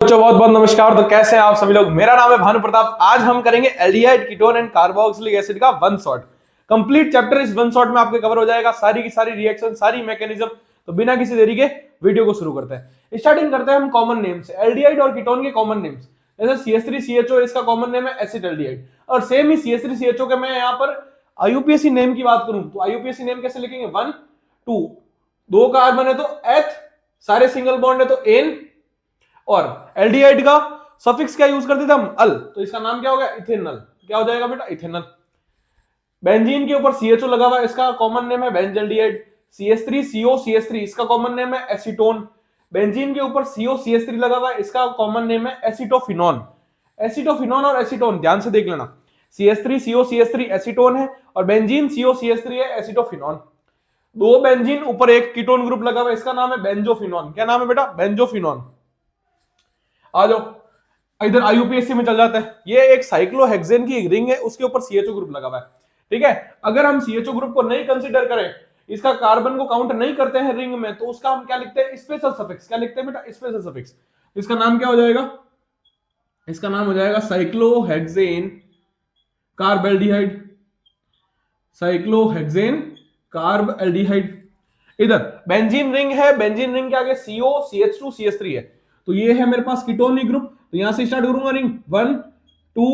बच्चों बहुत बहुत नमस्कार। तो कैसे हैं आप सभी लोग। मेरा नाम है भानु प्रताप। आज हम करेंगे aldehyde, ketone and carboxylic acid का वन शॉट। कंप्लीट चैप्टर इस वन शॉट में आपके कवर हो जाएगा, सारी की सारी रिएक्शन, सारी मैकेनिज्म। तो बिना किसी देरी के वीडियो को शुरू करते हैं। स्टार्टिंग करते हैं हम कॉमन नेम से, एल्डिहाइड और कीटोन के कॉमन नेम्स। जैसे CH3CHO इसका कॉमन नेम है एसिटाल्डिहाइड, और सेम ही CH3CHO के मैं यहाँ पर IUPAC नेम की बात करूं तो IUPAC नेम कैसे लिखेंगे, 1 2, 2 कार्बन है तो एथ, सारे सिंगल बॉन्ड है तो एन, और एल्डिहाइड का सफिक्स क्या यूज करते थे हम, अल, तो इसका नाम क्या हो गया, इथेनल। क्या हो जाएगा बेटा, इथेनल। बेंजीन के ऊपर CHO लगा हुआ है, इसका कॉमन नेम है बेंजल्डिहाइड। CH3COCH3 इसका कॉमन नेम है एसीटोन। बेंजीन के ऊपर COCH3 लगा हुआ है, इसका कॉमन नेम है एसिटोफिनॉन। एसिटोफिनॉन और एसीटोन ध्यान से देख लेना, CH3COCH3 एसीटोन है और बेंजीन COCH3 है एसिटोफिनॉन। दो बेंजीन ऊपर एक कीटोन ग्रुप लगा हुआ है, इसका नाम है बेंजोफिनॉन। क्या नाम है बेटा, बेंजोफिनॉन। आ जाओ इधर IUPAC में चल जाता है। ये एक साइक्लोहेक्सेन की एक रिंग है, उसके ऊपर CHO ग्रुप लगा हुआ है। ठीक है, अगर हम CHO ग्रुप को नहीं कंसीडर करें, इसका कार्बन को काउंट नहीं करते हैं रिंग में, तो उसका हम क्या लिखते हैं, स्पेशल सफिक्स। क्या लिखते हैं बेटा, स्पेशल सफिक्स। इसका नाम क्या हो जाएगा, इसका नाम हो जाएगा साइक्लोहेक्सेन कार्बेल्डिहाइड। Cyclohexane carbaldehyde. इधर बेंजीन रिंग है, बेंजीन रिंग के आगे CO CH2 CH3 है, तो ये है मेरे पास कीटोनिक ग्रुप। तो यहां से स्टार्ट करूंगा रिंग 1 2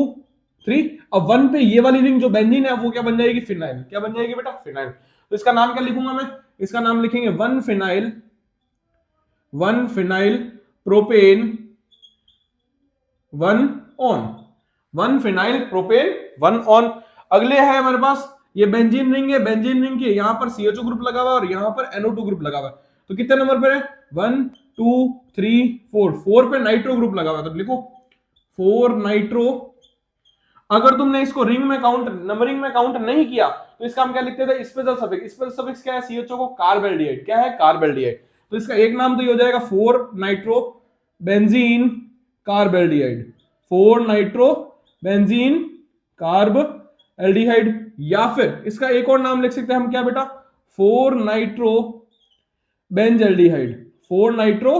3। अब 1 पे ये वाली रिंग जो बेंजीन है वो क्या बन जाएगी, फिनाइल। क्या बन जाएगी बेटा, फिनाइल। तो इसका नाम क्या लिखूंगा मैं, इसका नाम लिखेंगे 1 phenyl, 1 phenyl propane 1 on, 1 phenyl propane 1 on. अगले है हमारे पास ये बेंजीन रिंग है, बेंजीन रिंग के यहां पर CHO ग्रुप लगा हुआ है और यहां पर NO2 ग्रुप लगा हुआ है। तो कितने नंबर पर है, 1 2 3 4, 4 पे नाइट्रो ग्रुप लगा हुआ है, तो लिखो 4 नाइट्रो। अगर तुमने इसको रिंग में काउंट, नंबरिंग में काउंट नहीं किया, तो इसका हम क्या लिखते थे, स्पेशल सफिक्स। स्पेशल सफिक्स क्या है, CHO को कार्बेल्डिहाइड। क्या है, कार्बेल्डिहाइड। तो इसका एक नाम तो ये हो जाएगा 4 nitro benzene carbaldehyde, 4 nitro benzene carb aldehyde. या फिर इसका एक और नाम लिख सकते हैं हम, क्या बेटा, 4 nitro Benz aldehyde, 4 nitro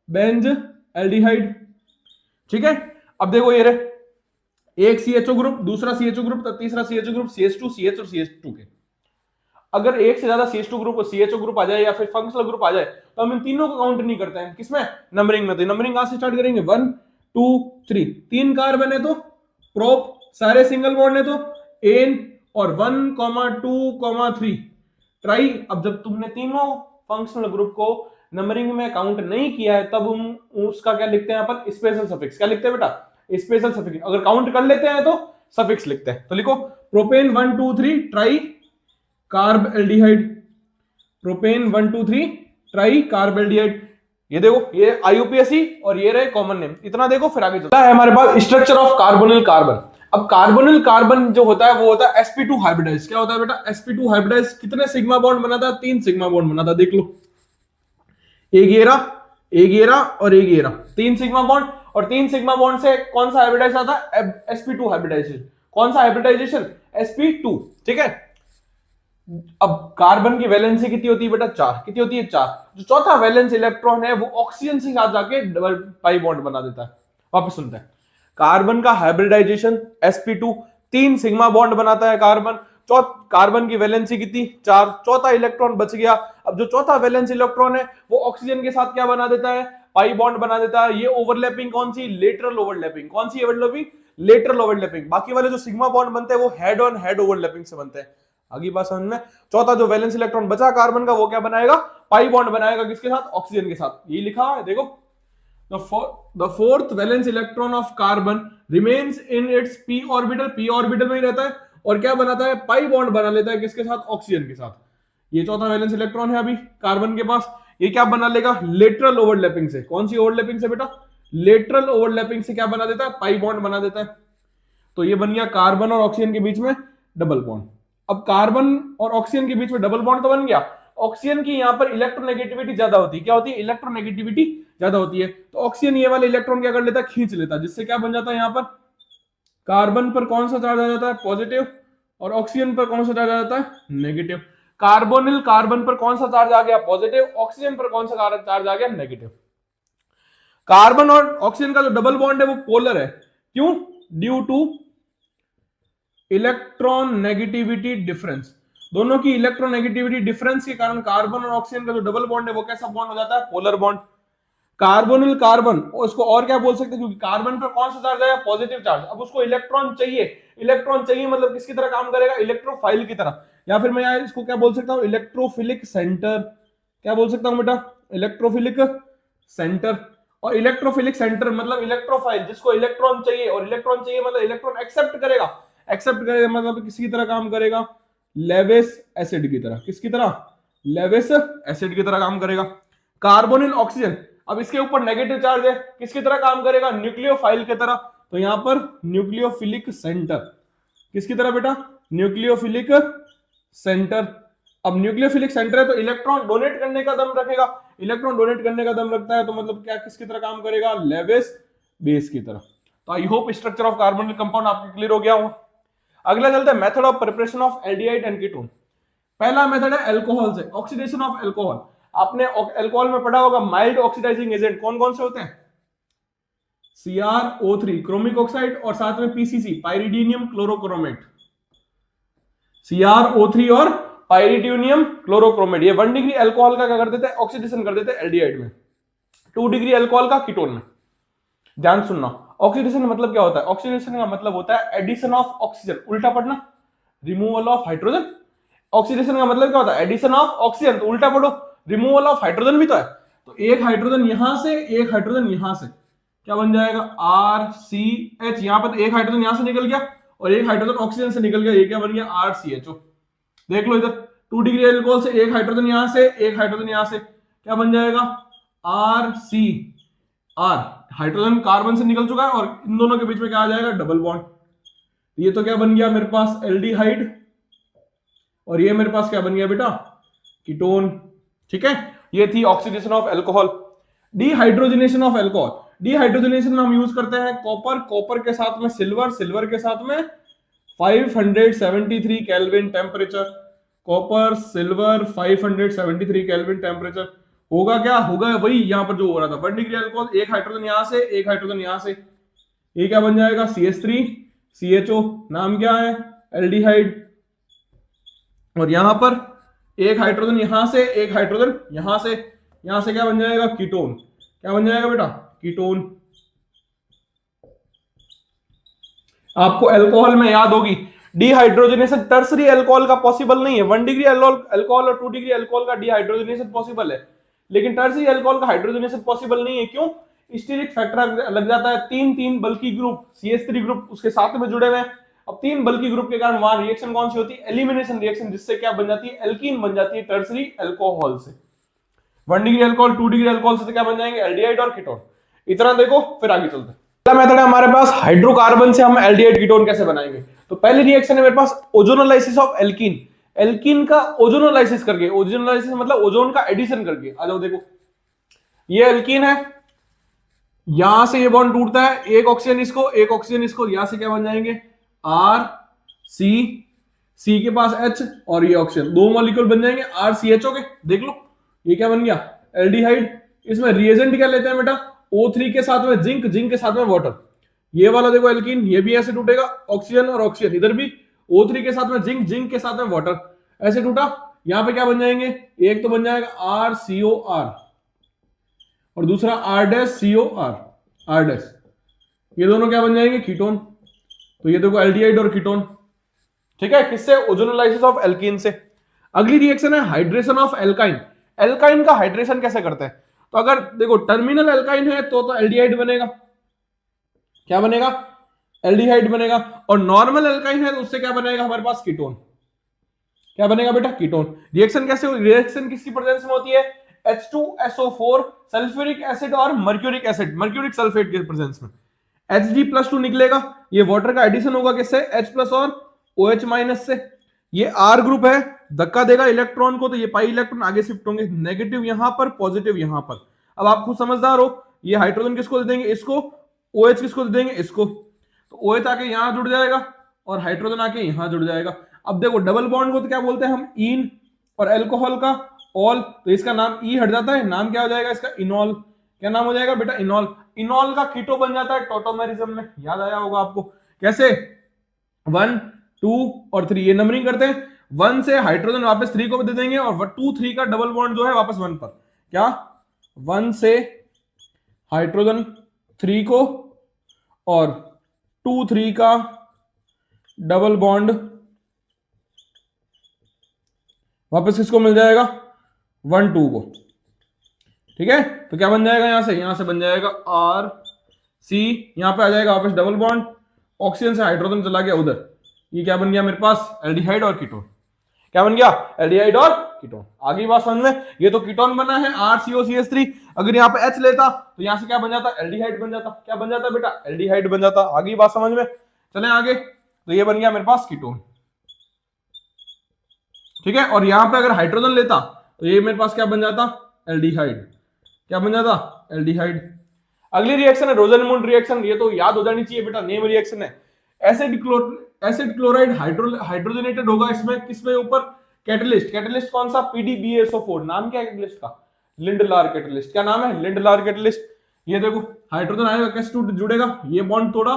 Benz aldehyde. ठीक है, अब देखो ये रहे, एक CHO ग्रुप, दूसरा CHO ग्रुप, तीसरा CHO ग्रुप, CH2 CH और CH2 के। अगर एक से ज्यादा CH2 ग्रुप और CHO ग्रुप आ जाए या फिर फंक्शनल ग्रुप आ जाए, तो हम इन तीनों को काउंट नहीं करते हैं, किसमें, नंबरिंग में। तो नंबरिंग कहां से स्टार्ट करेंगे, 1 2 3। 3 कार्बन है तो प्रोप, सारे सिंगल बॉन्ड है तो एन, और 1 2 3 ट्राई। अब जब तुमने तीनों फंक्शनल ग्रुप को नंबरिंग में काउंट नहीं किया है, तब हम उसका क्या लिखते हैं अपन, स्पेशल सफिक्स। क्या लिखते हैं बेटा, स्पेशल सफिक्स। अगर काउंट कर लेते हैं तो सफिक्स लिखते हैं। तो लिखो propane 1 2 3 try carb aldehyde, propane 1 2 3 try carb aldehyde. ये देखो, ये IUPAC और ये रहे कॉमन नेम। इतना देखो, फिर आगे चलता है हमारे पास स्ट्रक्चर ऑफ कार्बोनिल कार्बन। अब कार्बोनिल कार्बन जो होता है वो होता है sp2 हाइब्रिडाइज। क्या होता है बेटा, sp2 हाइब्रिडाइज। कितने सिग्मा बॉन्ड बनाता है, 3 सिग्मा बॉन्ड बनाता है। देख लो, एक घेरा और एक घेरा, 3 सिग्मा बॉन्ड। और 3 सिग्मा बॉन्ड से कौन सा हाइब्रिडाइज आता है, sp2 हाइब्रिडाइजेशन। कौन सा हाइब्रिडाइजेशन, sp2। ठीक है, अब कार्बन की वैलेंसी कितनी होती है बेटा, 4। कितनी होती है, 4। जो चौथा वैलेंस इलेक्ट्रॉन है वो ऑक्सीजन से साथ जाके डबल पाई बॉन्ड बना देता है। वापस सुनते हैं, कार्बन का हाइब्रिडाइजेशन sp2, 3 सिग्मा बॉन्ड बनाता है कार्बन। कार्बन की वैलेंसी कितनी, 4। चौथा इलेक्ट्रॉन बच गया। अब जो चौथा वैलेंस इलेक्ट्रॉन है वो ऑक्सीजन के साथ क्या बना देता है, पाई बॉन्ड बना देता है। ये ओवरलैपिंग कौन सी, लेटरल ओवरलैपिंग। कौन सी ओवरलैपिंग, लेटरल ओवरलैपिंग। बाकी वाले जो सिग्मा बॉन्ड बनते हैं वो हेड ऑन हेड ओवरलैपिंग से बनते हैं। आगे बात समझ में। चौथा जो वैलेंस इलेक्ट्रॉन बचा कार्बन का, वो क्या बनाएगा, पाई बॉन्ड बनाएगा, किसके साथ, ऑक्सीजन के साथ। ये लिखा है देखो, the fourth valence electron of carbon remains in its p orbital, p orbital में ही रहता है, और क्या बनाता है, पाई बॉन्ड बना लेता है, किसके साथ, ऑक्सीजन के साथ। ये चौथा वैलेंस इलेक्ट्रॉन है अभी कार्बन के पास, ये क्या बना लेगा, लेटरल ओवरलैपिंग से। कौन सी ओवरलैपिंग से बेटा, लेटरल ओवरलैपिंग से क्या बना देता है, पाई बॉन्ड बना देता है। तो ये बन गया कार्बन और ऑक्सीजन के बीच में डबल बॉन्ड। अब कार्बन और ऑक्सीजन के बीच में डबल बॉन्ड तो बन गया। ऑक्सीजन की यहां पर इलेक्ट्रोनेगेटिविटी ज्यादा होती है। क्या होती है, इलेक्ट्रोनेगेटिविटी ज्यादा होती है। तो ऑक्सीजन ये वाले इलेक्ट्रॉन क्या कर लेता है, खींच लेता है, जिससे क्या बन जाता है, यहां पर कार्बन पर कौन सा चार्ज आ जाता है, पॉजिटिव, और ऑक्सीजन पर कौन सा चार्ज आ जाता है, नेगेटिव। कार्बोनिल कार्बन पर कौन सा चार्ज आ गया, पॉजिटिव। ऑक्सीजन पर कौन सा चार्ज आ गया, नेगेटिव। कार्बन और ऑक्सीजन का जो डबल बॉन्ड है वो पोलर है, क्यों? Due two electron negativity difference. दोनों की इलेक्ट्रॉन नेगेटिविटी डिफरेंस के कारण कार्बन और ऑक्सीजन का जो डबल बॉन्ड है वो कैसा बॉन्ड हो जाता है? Polar bond. कार्बोनिल कार्बन, उसको और क्या बोल सकते हैं, क्योंकि कार्बन पर कौन सा चार्ज है? Positive charge. अब उसको इलेक्ट्रॉन चाहिए, इलेक्ट्रॉन चाहिए मतलब किसकी तरह काम करेगा? इलेक्ट्रोफाइल की तरह, या फिर मैं यार इसको क्या बोल सकता हूं? Electrophilic centre. क्या बोल सकता हूं बेटा? Electrophilic centre. और इलेक्ट्रोफिलिक सेंटर मतलब इलेक्ट्रोफाइल, जिसको इलेक्ट्रॉन चाहिए, और इलेक्ट्रॉन चाहिए मतलब इलेक्ट्रॉन एक्सेप्ट करेगा। एक्सेप्ट करेगा मतलब किसकी तरह काम करेगा? लेविस एसिड की तरह। किसकी तरह? लेविस एसिड की तरह काम करेगा। कार्बोनिल ऑक्सीजन, अब इसके ऊपर नेगेटिव चार्ज है, किसकी तरह काम करेगा? न्यूक्लियोफाइल की तरह। तो यहां पर न्यूक्लियोफिलिक सेंटर। किसकी तरह बेटा? Nucleophilic centre. अब न्यूक्लियोफिलिक सेंटर है तो इलेक्ट्रॉन डोनेट करने का दम रखेगा। इलेक्ट्रॉन डोनेट करने का दम रखता है तो मतलब क्या, किसकी तरह काम करेगा? लेविस बेस की तरह। तो I hope structure of carbonyl compound आपको क्लियर हो गया हो। अगला चलते हैं method of preparation of aldehyde and ketone. पहला मेथड है अल्कोहल से, ऑक्सीडेशन ऑफ अल्कोहल। आपने अल्कोहल में पढ़ा होगा माइल्ड ऑक्सीडाइजिंग एजेंट कौन कौन से होते हैं? CrO3 क्रोमिक ऑक्साइड, और साथ में PCC पाइरिडिनियम क्लोरोक्रोमेट। CrO3 और पाइरिडिनियम क्लोरोक्रोमेट, ये 1 डिग्री अल्कोहल का क्या कर देते हैं? ऑक्सीडेशन कर देते हैं एल्डिहाइड में। 2 डिग्री अल्कोहल का कीटोन में। ध्यान सुनना, ऑक्सीडेशन का मतलब क्या होता है? ऑक्सीडेशन का मतलब होता है एडिशन ऑफ ऑक्सीजन, उल्टा पढ़ना, रिमूवल ऑफ हाइड्रोजन। ऑक्सीडेशन का मतलब क्या होता है? एडिशन ऑफ ऑक्सीजन, तो उल्टा पढ़ो, रिमूवल ऑफ हाइड्रोजन भी तो है। तो एक हाइड्रोजन यहां से, एक हाइड्रोजन यहां से, क्या बन जाएगा? RCH। यहां पर एक हाइड्रोजन यहां से निकल गया और एक हाइड्रोजन ऑक्सीजन से निकल गया, ये क्या बन गया? RCHO। देख लो इधर, 2 डिग्री अल्कोहल से एक हाइड्रोजन यहां से, एक हाइड्रोजन यहां से, क्या बन जाएगा? RCR। हाइड्रोजन कार्बन से निकल चुका है और इन दोनों के बीच में क्या आ जाएगा? Double bond. ये तो क्या बन गया मेरे पास? एल्डिहाइड। और ये मेरे पास क्या बन गया बेटा? कीटोन। ठीक है, ये थी oxidation of alcohol. Dehydrogenation of alcohol. Dehydrogenation में हम यूज करते हैं कॉपर, कॉपर के साथ में सिल्वर, सिल्वर के साथ में 573 kelvin temperature. Copper silver 573 kelvin temperature. होगा क्या? होगा वही यहां पर जो हो रहा था, 1 डिग्री अल्कोहल, एक हाइड्रोजन यहां से, एक हाइड्रोजन यहां से, ये क्या बन जाएगा? CH3 CHO। नाम क्या है? एल्डिहाइड। और यहां पर एक हाइड्रोजन यहां से, एक हाइड्रोजन यहां से, यहां से क्या बन जाएगा? कीटोन। क्या बन जाएगा बेटा? कीटोन। आपको अल्कोहल में याद होगी डिहाइड्रोजनेशन टर्सरी अल्कोहल का पॉसिबल नहीं है। 1 डिग्री अल्कोहल और 2 डिग्री अल्कोहल का डिहाइड्रोजनेशन पॉसिबल है, लेकिन टर्सरी अल्कोहल का हाइड्रोजनेशन पॉसिबल नहीं है। क्यों? स्टीरिक फैक्टर लग जाता है, 3 बल्कि ग्रुप, CH3 ग्रुप उसके साथ में जुड़े हुए हैं। अब 3 बल्कि ग्रुप के कारण वहां रिएक्शन कौन सी होती है? एलिमिनेशन रिएक्शन, जिससे क्या बन जाती है? एल्कीन बन जाती है टर्सरी अल्कोहल से। 1 डिग्री अल्कोहल 2 डिग्री अल्कोहल से क्या बन जाएंगे? एल्डिहाइड और कीटोन। इतना देखो, फिर आगे चलते हैं। पहला मेथड है हमारे पास हाइड्रोकार्बन से हम एल्डिहाइड कीटोन कैसे बनाएंगे। तो पहली रिएक्शन है मेरे पास ओजोनोलाइसिस ऑफ एल्कीन। एल्कीन का ओजोनोलाइसिस करके, ओजोनोलाइसिस मतलब ओजोन का एडिशन करके। आ जाओ देखो, ये एल्कीन है, यहां से ये बॉन्ड टूटता है, एक ऑक्सीजन इसको, एक ऑक्सीजन इसको, यहां से क्या बन जाएंगे? RC, C के पास H और ये ऑक्सीजन, 2 मॉलिक्यूल बन जाएंगे RCHO के। देख लो ये क्या बन गया? एल्डिहाइड। इसमें रिएजेंट क्या लेते हैं बेटा? O3 के साथ में जिंक, जिंक के साथ में वाटर। ये वाला देखो एल्कीन, ये भी ऐसे टूटेगा, ऑक्सीजन और ऑक्सीजन, इधर भी O3 के साथ में जिंक, जिंक के साथ में वाटर, ऐसे टूटा। यहां पे क्या बन जाएंगे? एक तो बन जाएगा RCOR और दूसरा R-COR, R-। ये दोनों क्या बन जाएंगे? कीटोन। तो ये देखो एल्डिहाइड और कीटोन। ठीक है, किससे? ओजोनोलाइसिस ऑफ एल्कीन से। अगली रिएक्शन है हाइड्रेशन ऑफ एल्काइन। एल्काइन का हाइड्रेशन कैसे करते हैं? तो अगर देखो टर्मिनल एल्काइन है तो एल्डिहाइड बनेगा। क्या बनेगा? एल्डिहाइड बनेगा। और नॉर्मल एल्काइन है तो उससे क्या बनेगा हमारे पास? कीटोन। क्या बनेगा बेटा? कीटोन। रिएक्शन कैसे हो? रिएक्शन किसकी प्रेजेंस में होती है? H2SO4 सल्फ्यूरिक एसिड और मर्क्यूरिक एसिड, मर्क्यूरिक सल्फेट के प्रेजेंस में। Hg+2 निकलेगा, ये वाटर का एडिशन होगा किससे? H+ और OH- से। ये R ग्रुप है, धक्का देगा इलेक्ट्रॉन को तो ये पाई इलेक्ट्रॉन आगे शिफ्ट होंगे, नेगेटिव यहां पर, पॉजिटिव यहां पर। अब आप खुद समझदार हो, ये हाइड्रोजन किसको दे देंगे? इसको। OH किसको दे देंगे? इसको। तो OH आके यहां जुड़ जाएगा और हाइड्रोजन आके यहां जुड़ जाएगा। अब देखो डबल बॉन्ड को तो क्या बोलते हैं हम? ईन। और अल्कोहल का ऑल, तो इसका नाम ई हट जाता है, नाम क्या हो जाएगा इसका? इनॉल। क्या नाम हो जाएगा बेटा? इनॉल। इनॉल का कीटो बन जाता है टॉटोमेरिज्म में, याद आया होगा आपको कैसे, 1 2 और 3 ये नंबरिंग करते हैं, 1 से हाइड्रोजन वापस 3 को भी दे देंगे और 2 3 का डबल बॉन्ड जो है वापस 1 पर, क्या 1 से हाइड्रोजन 3 को और 2 3 का डबल बॉन्ड वापस किसको मिल जाएगा 1 2 को, ठीक है। तो क्या बन जाएगा यहां से बन जाएगा आर सी, यहां पे आ जाएगा वापस डबल बॉन्ड, ऑक्सीजन से हाइड्रोजन चला गया उधर, ये क्या बन गया मेरे पास एल्डिहाइड और कीटोन, क्या बन गया एल्डिहाइड और कीटोन। आगे बात समझ में, ये तो कीटोन बना है RCOCH3, अगर यहाँ पे H लेता तो यहां से क्या बन जाता एल्डिहाइड बन जाता, क्या बन जाता बेटा एल्डिहाइड बन जाता। आगे बात समझ में, चले आगे, तो ये बन गया मेरे पास कीटोन, ठीक है। और यहां पे अगर हाइड्रोजन लेता तो ये मेरे पास क्या बन जाता एल्डिहाइड, क्या बन जाता एल्डिहाइड। अगली रिएक्शन है रोजनमूड रिएक्शन, ये तो याद हो जानी चाहिए बेटा, नेम रिएक्शन है। एसिड क्लोराइड हाइड्रोजनेटेड होगा इसमें, किसमें ऊपर कैटलिस्ट, कैटलिस्ट कौन सा PDBSO4, नाम क्या है कैटलिस्ट का लिंडलार कैटलिस्ट, क्या नाम है लिंडलार कैटलिस्ट। ये देखो हाइड्रोजन आएगा कैसे जुड़ेगा, ये बॉन्ड तोड़ा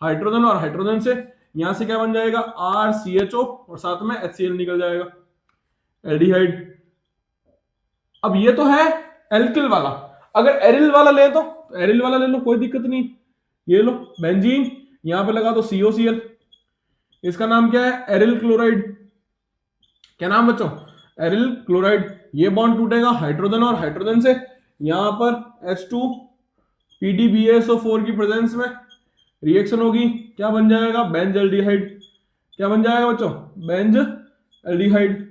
हाइड्रोजन और हाइड्रोजन से, यहां से क्या बन जाएगा RCHO और साथ में HCl निकल जाएगा एल्डिहाइड। अब ये तो है एल्किल वाला, अगर एरिल वाला ले तो एरिल वाला ले लो कोई दिक्कत नहीं, ये लो बेंजीन, यहां पे लगा दो COCl, इसका नाम क्या है एरिल क्लोराइड, क्या नाम बच्चों एरिल क्लोराइड। ये बॉन्ड टूटेगा हाइड्रोजन और हाइड्रोजन से, यहां पर H2 PDBSO4 की प्रेजेंस में रिएक्शन होगी, क्या बन जाएगा बेंज एल्डिहाइड, क्या बन जाएगा बच्चों बेंज एल्डिहाइड।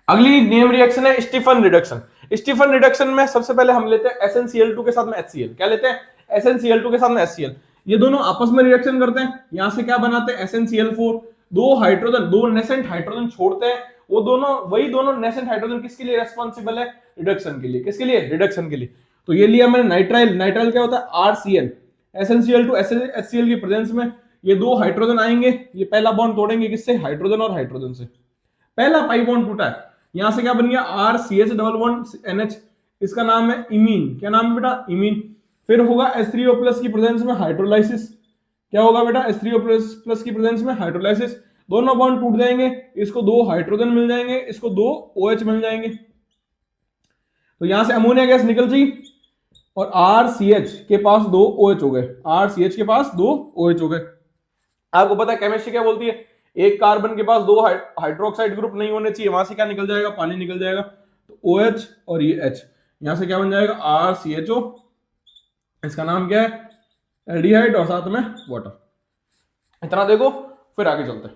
अगली नेम रिएक्शन है स्टीफन रिडक्शन। स्टीफन रिडक्शन में सबसे पहले हम लेते हैं SnCl2 के साथ में HCl, क्या लेते हैं SnCl2 के साथ में HCl, ये दोनों आपस में रिएक्शन करते हैं, यहां से क्या बनाते हैं SnCl4, दो हाइड्रोजन दो नेसेंट हाइड्रोजन छोड़ते हैं, वो दोनों वही दोनों नेसेंट हाइड्रोजन किसके लिए रेस्पॉन्सिबल है रिडक्शन के लिए, किसके लिए रिडक्शन के लिए। तो ये लिया मैंने नाइट्राइल, नाइट्राइल क्या होता है RCl, SnCl2 HCl की प्रेजेंस में ये दो हाइड्रोजन आएंगे, ये पहला बॉन्ड तोड़ेंगे किससे हाइड्रोजन और हाइड्रोजन से, पहला पाई बॉन्ड टूटा है, यहां से क्या बन गया RCH डबल बॉन्ड NH, इसका नाम है इमीन, क्या नाम है बेटा इमीन। फिर होगा H3O+ की प्रेजेंस में हाइड्रोलाइसिस, क्या होगा बेटा H3O+ की प्रेजेंस में हाइड्रोलाइसिस, दोनों बॉन्ड टूट जाएंगे, इसको दो हाइड्रोजन मिल जाएंगे, इसको दो OH मिल जाएंगे, तो यहां से अमोनिया गैस निकल जाएगी और RCH के पास दो OH हो गए, RCH के पास दो OH हो गए। आपको पता है केमिस्ट्री क्या बोलती है, एक कार्बन के पास दो हाइड्रोक्साइड ग्रुप नहीं होने चाहिए, वहां से क्या निकल जाएगा पानी निकल जाएगा, तो OH और ये H, यहां से क्या बन जाएगा RCHO, इसका नाम क्या है एल्डिहाइड और साथ में वाटर। इतना देखो फिर आगे चलते हैं।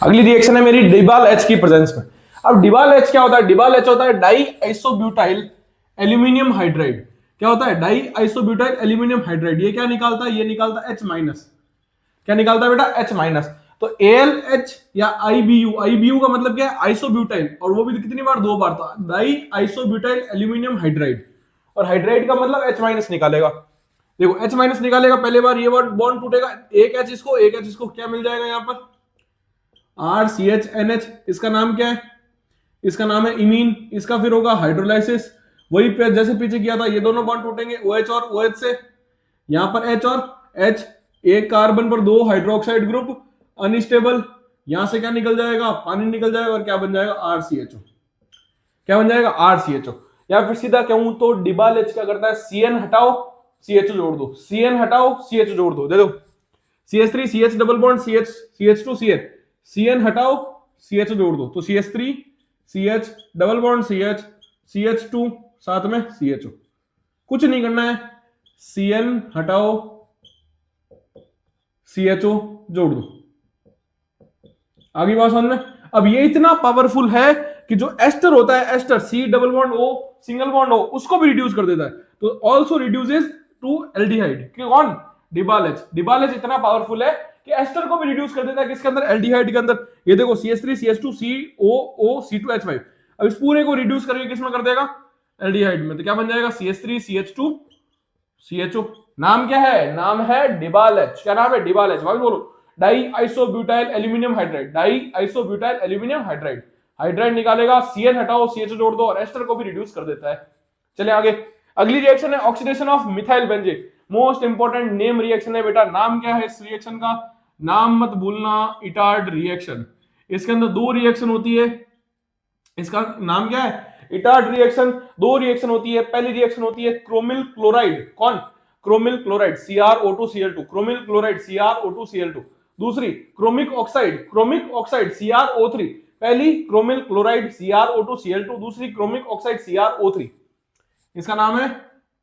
अगली रिएक्शन है मेरी डिबाल H की प्रेजेंस में। अब डिबाल H क्या होता है, डिबाल H होता है डाई आइसोब्यूटाइल एल्यूमिनियम हाइड्राइड, क्या होता है डाई आइसोब्यूटाइल एल्यूमिनियम हाइड्राइड, ये क्या निकालता है ये निकालता है H-, क्या निकालता है बेटा H-। तो AlH या IBU, IBU का मतलब क्या है आइसोब्यूटाइल, और वो भी कितनी बार दो बार था, डाई आइसोब्यूटाइल एल्यूमिनियम हाइड्राइड, और हाइड्राइड का मतलब H- निकालेगा, देखो H- निकालेगा पहले बार, ये बॉन्ड टूटेगा, एक H इसको क्या मिल जाएगा यहाँ पर RCHNH, इसका नाम क्या है इसका नाम है इमीन, इसका फिर होगा हाइड्रोलाइसिस, वही पे जैसे पीछे किया था, ये दोनों बॉन्ड टूटेंगे OH और OH से, यहां पर H और H, एक कार्बन पर दो हाइड्रोक्साइड ग्रुप अनस्टेबल, यहां से क्या निकल जाएगा पानी निकल जाएगा और क्या बन जाएगा RCHO, क्या बन जाएगा RCHO। या फिर सीधा कहूं तो डिबाल H क्या करता है CN हटाओ CHO जोड़ दो, CN हटाओ CHO जोड़ दो, दे दो CH3 CH double bond CH CH2 CH, CN हटाओ CHO जोड़ दो, तो CH3 CH double bond CH CH2 साथ में CHO, कुछ नहीं करना है, CN हटाओ CHO जोड़ दो। आगे बात समझ में, अब ये इतना पावरफुल है कि जो एस्टर होता है ester C double bond O single bond O उसको भी रिड्यूस कर देता है, तो ऑल्सो रिड्यूसेस टू एल्डिहाइड, कौन डिबाल H। डिबाल H इतना पावरफुल है कि एस्टर को भी रिड्यूस कर देता है, किसके अंदर एल्डिहाइड के अंदर, ये देखो CH3 CH2 COO C2H5, अब इस पूरे को रिड्यूस करके किसमें कर देगा एल्डिहाइड में, तो क्या बन जाएगा CH3 CH2 CHO, नाम क्या है नाम है डिबाल H, क्या नाम है डिबाल H, भाई बोलो die isobutyl aluminium hydride, die isobutyl aluminium hydride, hydride निकालेगा CN हटाओ CHO जोड़ दो और एस्टर को भी रिड्यूस कर देता है। चले आगे, अगली रिएक्शन है oxidation of methyl benzene, most important name reaction है बेटा। नाम क्या है इस रिएक्शन का, नाम मत भूलना, इटार्ड रिएक्शन। इसके अंदर दो रिएक्शन होती है, इसका नाम क्या है, इटार्ड रिएक्शन। दो रिएक्शन होती है, पहली रिएक्शन होती है क्रोमिल क्लोराइड, कौन, chromyl chloride CrO2Cl2, chromyl chloride CrO2Cl2। दूसरी क्रोमिक ऑक्साइड CrO3। पहली क्रोमिल क्लोराइड CrO2Cl2, दूसरी क्रोमिक ऑक्साइड CrO3। इसका नाम है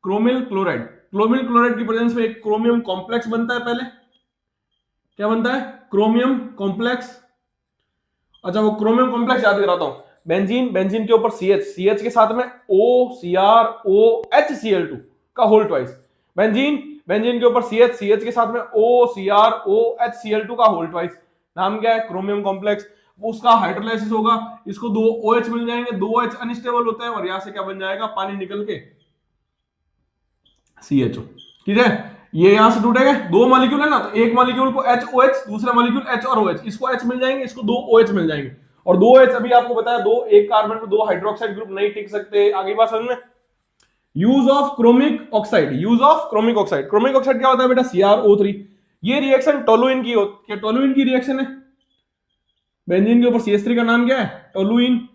क्रोमिल क्लोराइड। क्रोमिल क्लोराइड की प्रेजेंस में एक क्रोमियम कॉम्प्लेक्स बनता है, पहले क्या बनता है, क्रोमियम कॉम्प्लेक्स। अच्छा वो क्रोमियम कॉम्प्लेक्स याद कराता हूं, बेंजीन के ऊपर CH के साथ में OCrOHCl2 का होल ट्वाइस। बेंजीन के ऊपर CH के साथ में OCrOHCl2 का होल ट्वाइस। नाम क्या है, क्रोमियम कॉम्प्लेक्स। उसका हाइड्रोलाइसिस होगा, इसको दो OH मिल जाएंगे, दो OH अनस्टेबल होते हैं और यहां से क्या बन जाएगा, पानी निकल के CHO। ठीक है, ये यहां से टूटेगा, दो मॉलिक्यूल है ना, तो एक मॉलिक्यूल को HOH, दूसरा मॉलिक्यूल H और OH, इसको H मिल जाएंगे, इसको दो OH मिल जाएंगे। और दो H अभी आपको बताया, दो एक कार्बन पे दो हाइड्रोक्साइड ग्रुप नहीं टिक सकते। आगे बात समझ में। Use of chromic oxide, chromic oxide क्या होता है बेटा, CrO3। ये रिएक्शन टोलुइन की टोलुइन की रिएक्शन है। बेंजीन के ऊपर CH3 का नाम क्या है, टोलुइन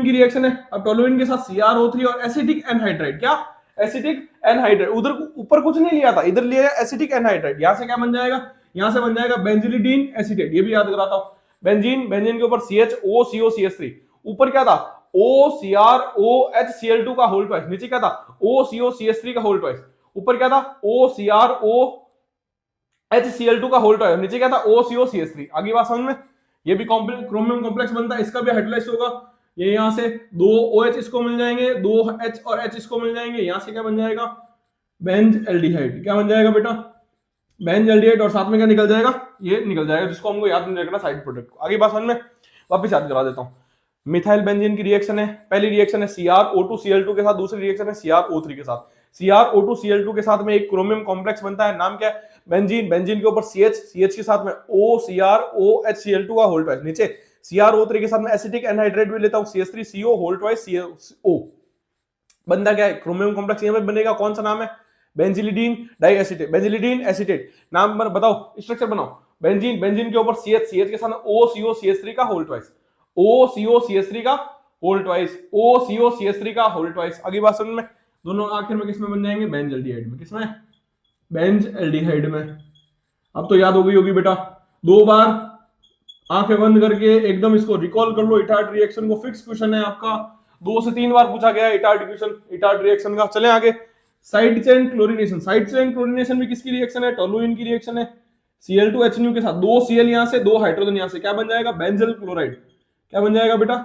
की रिएक्शन है। अब टोलुइन के साथ CrO3 और एसिटिक एनहाइड्राइड, क्या, एसिटिक एनहाइड्राइड, उधर ऊपर कुछ नहीं लिया था, इधर लिया एसिटिक एनहाइड्राइड। यहां से क्या बन जाएगा, यहां से बन जाएगा बेंजिलिडीन एसीटेट। ये भी याद कराता हूं, बेंजीन के ऊपर CHOCOCH3, ऊपर क्या था, OCrOHCl2 का होल ट्वाइस, नीचे क्या था, OCOCH3 का होल ट्वाइस। ऊपर क्या था, OCrOHCl2 का होल ट्वाइस, नीचे क्या था, OCOCH3। आगे बात समझ में। ये भी क्रोमियम कॉम्प्लेक्स बनता है, इसका भी हाइड्रोलाइज होगा। ये यहां से दो OH इसको मिल जाएंगे, दो H और H इसको मिल जाएंगे, यहां से क्या बन जाएगा, बेंज एल्डिहाइड। क्या बन जाएगा बेटा, बेंज एल्डिहाइड। और साथ में क्या निकल जाएगा, ये निकल जाएगा, जिसको हमको याद नहीं रखना, साइड प्रोडक्ट को। आगे बात समझ में, वापस याद करा देता हूं। मिथाइल बेंजीन की रिएक्शन है, पहली रिएक्शन है CrO2Cl2 के साथ, दूसरी रिएक्शन है CrO3 के साथ। CrO2Cl2 के साथ में एक क्रोमियम कॉम्प्लेक्स बनता है, नाम क्या है, बेंजीन के ऊपर CH के साथ में OCrOHCl2 का होल ट्वाइस, नीचे CrO3 के साथ में एसिटिक एनहाइड्राइड भी लेता हूं, CH3CO होल ट्वाइस CO। बनता क्या है, क्रोमियम कॉम्प्लेक्स यहां पे बनेगा, कौन सा नाम है, बेंजिलिडीन डाइएसिटेट, बेंजिलिडीन एसीटेट। नाम बताओ, स्ट्रक्चर बनाओ। बेंजीन के ऊपर CH के साथ में OCOCH3 का होल ट्वाइस, OCOCH3 का होल ट्वाइस, OCOCH3 का होल ट्वाइस। अगली बात समझ में। दोनों आखिर में किसमें बन जाएंगे, बेंज एल्डिहाइड में। किसमें, बेंज एल्डिहाइड में। अब तो याद हो गई होगी बेटा, दो बार आंखें बंद करके एकदम इसको रिकॉल कर लो। इटार्ड रिएक्शन को फिक्स क्वेश्चन है आपका, 2 से 3 बार पूछा गया इटार्ड रिएक्शन का। चले आगे, साइड चेन क्लोरीनेशन भी किसकी रिएक्शन है, टोलुइन की रिएक्शन है। Cl2H के साथ दो Cl यहां से, दो हाइड्रोजन यहां से, क्या बन जाएगा, बेंजल क्लोराइड। क्या बन जाएगा बेटा,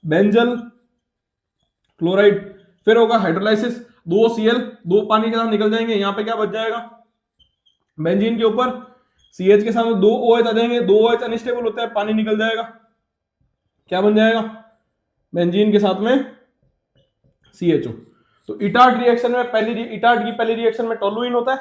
बेंजल क्लोराइड। फिर होगा हाइड्रोलाइसिस, दो Cl दो पानी के साथ निकल जाएंगे, यहां पे क्या बच जाएगा, बेंजीन के ऊपर CH के साथ दो OH आ जाएंगे, दो OH अनस्टेबल होता है, पानी निकल जाएगा, क्या बन जाएगा, बेंजीन के साथ में CHO। तो इटार्ड रिएक्शन में इटार्ड की पहली रिएक्शन में टोलुइन होता है,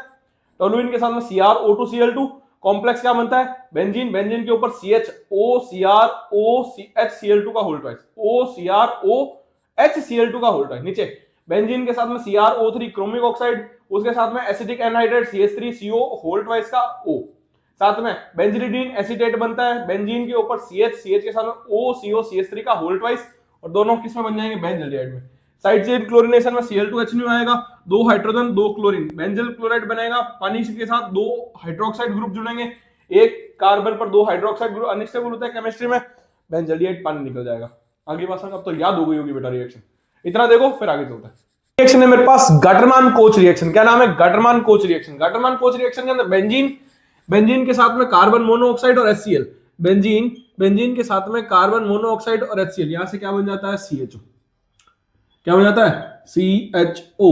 टोलुइन के साथ में CrO2Cl2 कॉम्प्लेक्स क्या बनता है, बेंजीन के ऊपर CH OCrOHCl2 का होल ट्वाइस, OCrOHCl2 का होल ट्वाइस। नीचे बेंजीन के साथ में CrO3 क्रोमिक ऑक्साइड, उसके साथ में acetic anhydride CH3CO whole twice का O। साथ में बेंजिलिडीन एसीटेट बनता है, बेंजीन के ऊपर CH के साथ में OCOCH3 का होल ट्वाइस, और दोनों किस में बन जाएंगे, बेंज एल्डिहाइड में। साइड चेन क्लोरीनेशन में Cl2H आएगा, दो हाइड्रोजन दो क्लोरीन, बेंजल क्लोराइड बनेगा, पानी के साथ दो हाइड्रोक्साइड ग्रुप जुड़ेंगे, एक कार्बन पर दो हाइड्रोक्साइड ग्रुप अनस्टेबल होता है केमिस्ट्री में, बेंज एल्डिहाइड पानी निकल जाएगा। आगे बात अब तो याद हो गई होगी बेटा रिएक्शन, इतना देखो फिर आगे चलता है। रिएक्शन है मेरे पास गटरमान कोच रिएक्शन। क्या नाम है, गटरमान कोच रिएक्शन। गटरमान कोच रिएक्शन के अंदर बेंजीन के साथ में कार्बन मोनोऑक्साइड और HCl, बेंजीन के साथ में कार्बन मोनोऑक्साइड और HCl, यहां से क्या बन जाता है, CHO। क्या बन जाता है, CHO।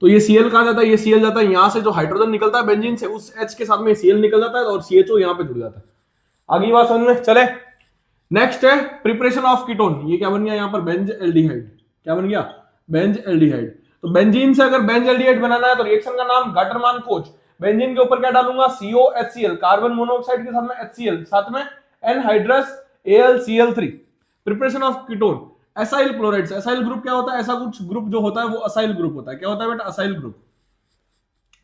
तो ये Cl कहां जाता है, ये Cl जाता है यहां से, जो हाइड्रोजन निकलता है बेंजीन से, उस H के साथ में Cl निकल जाता है और CHO यहां पे जुड़ जाता है। आगे बात समझ में। चले नेक्स्ट है प्रिपरेशन ऑफ कीटोन। ये क्या बन गया यहाँ पर, बेंज एल्डिहाइड। क्या बन गया, बेंज एल्डिहाइड। तो बेंजीन से अगर बेंज एल्डिहाइड बनाना है तो रिएक्शन का नाम गटरमान कोच। बेंजीन के ऊपर क्या डालूंगा, COHCl, कार्बन मोनोऑक्साइड के साथ में HCl, साथ में anhydrous AlCl3। Preparation of ketone, acyl chloride से। एसाइल ग्रुप क्या होता है? ऐसा कुछ ग्रुप जो होता है वो असाइल ग्रुप होता है। क्या होता है बेटा? Acyl group.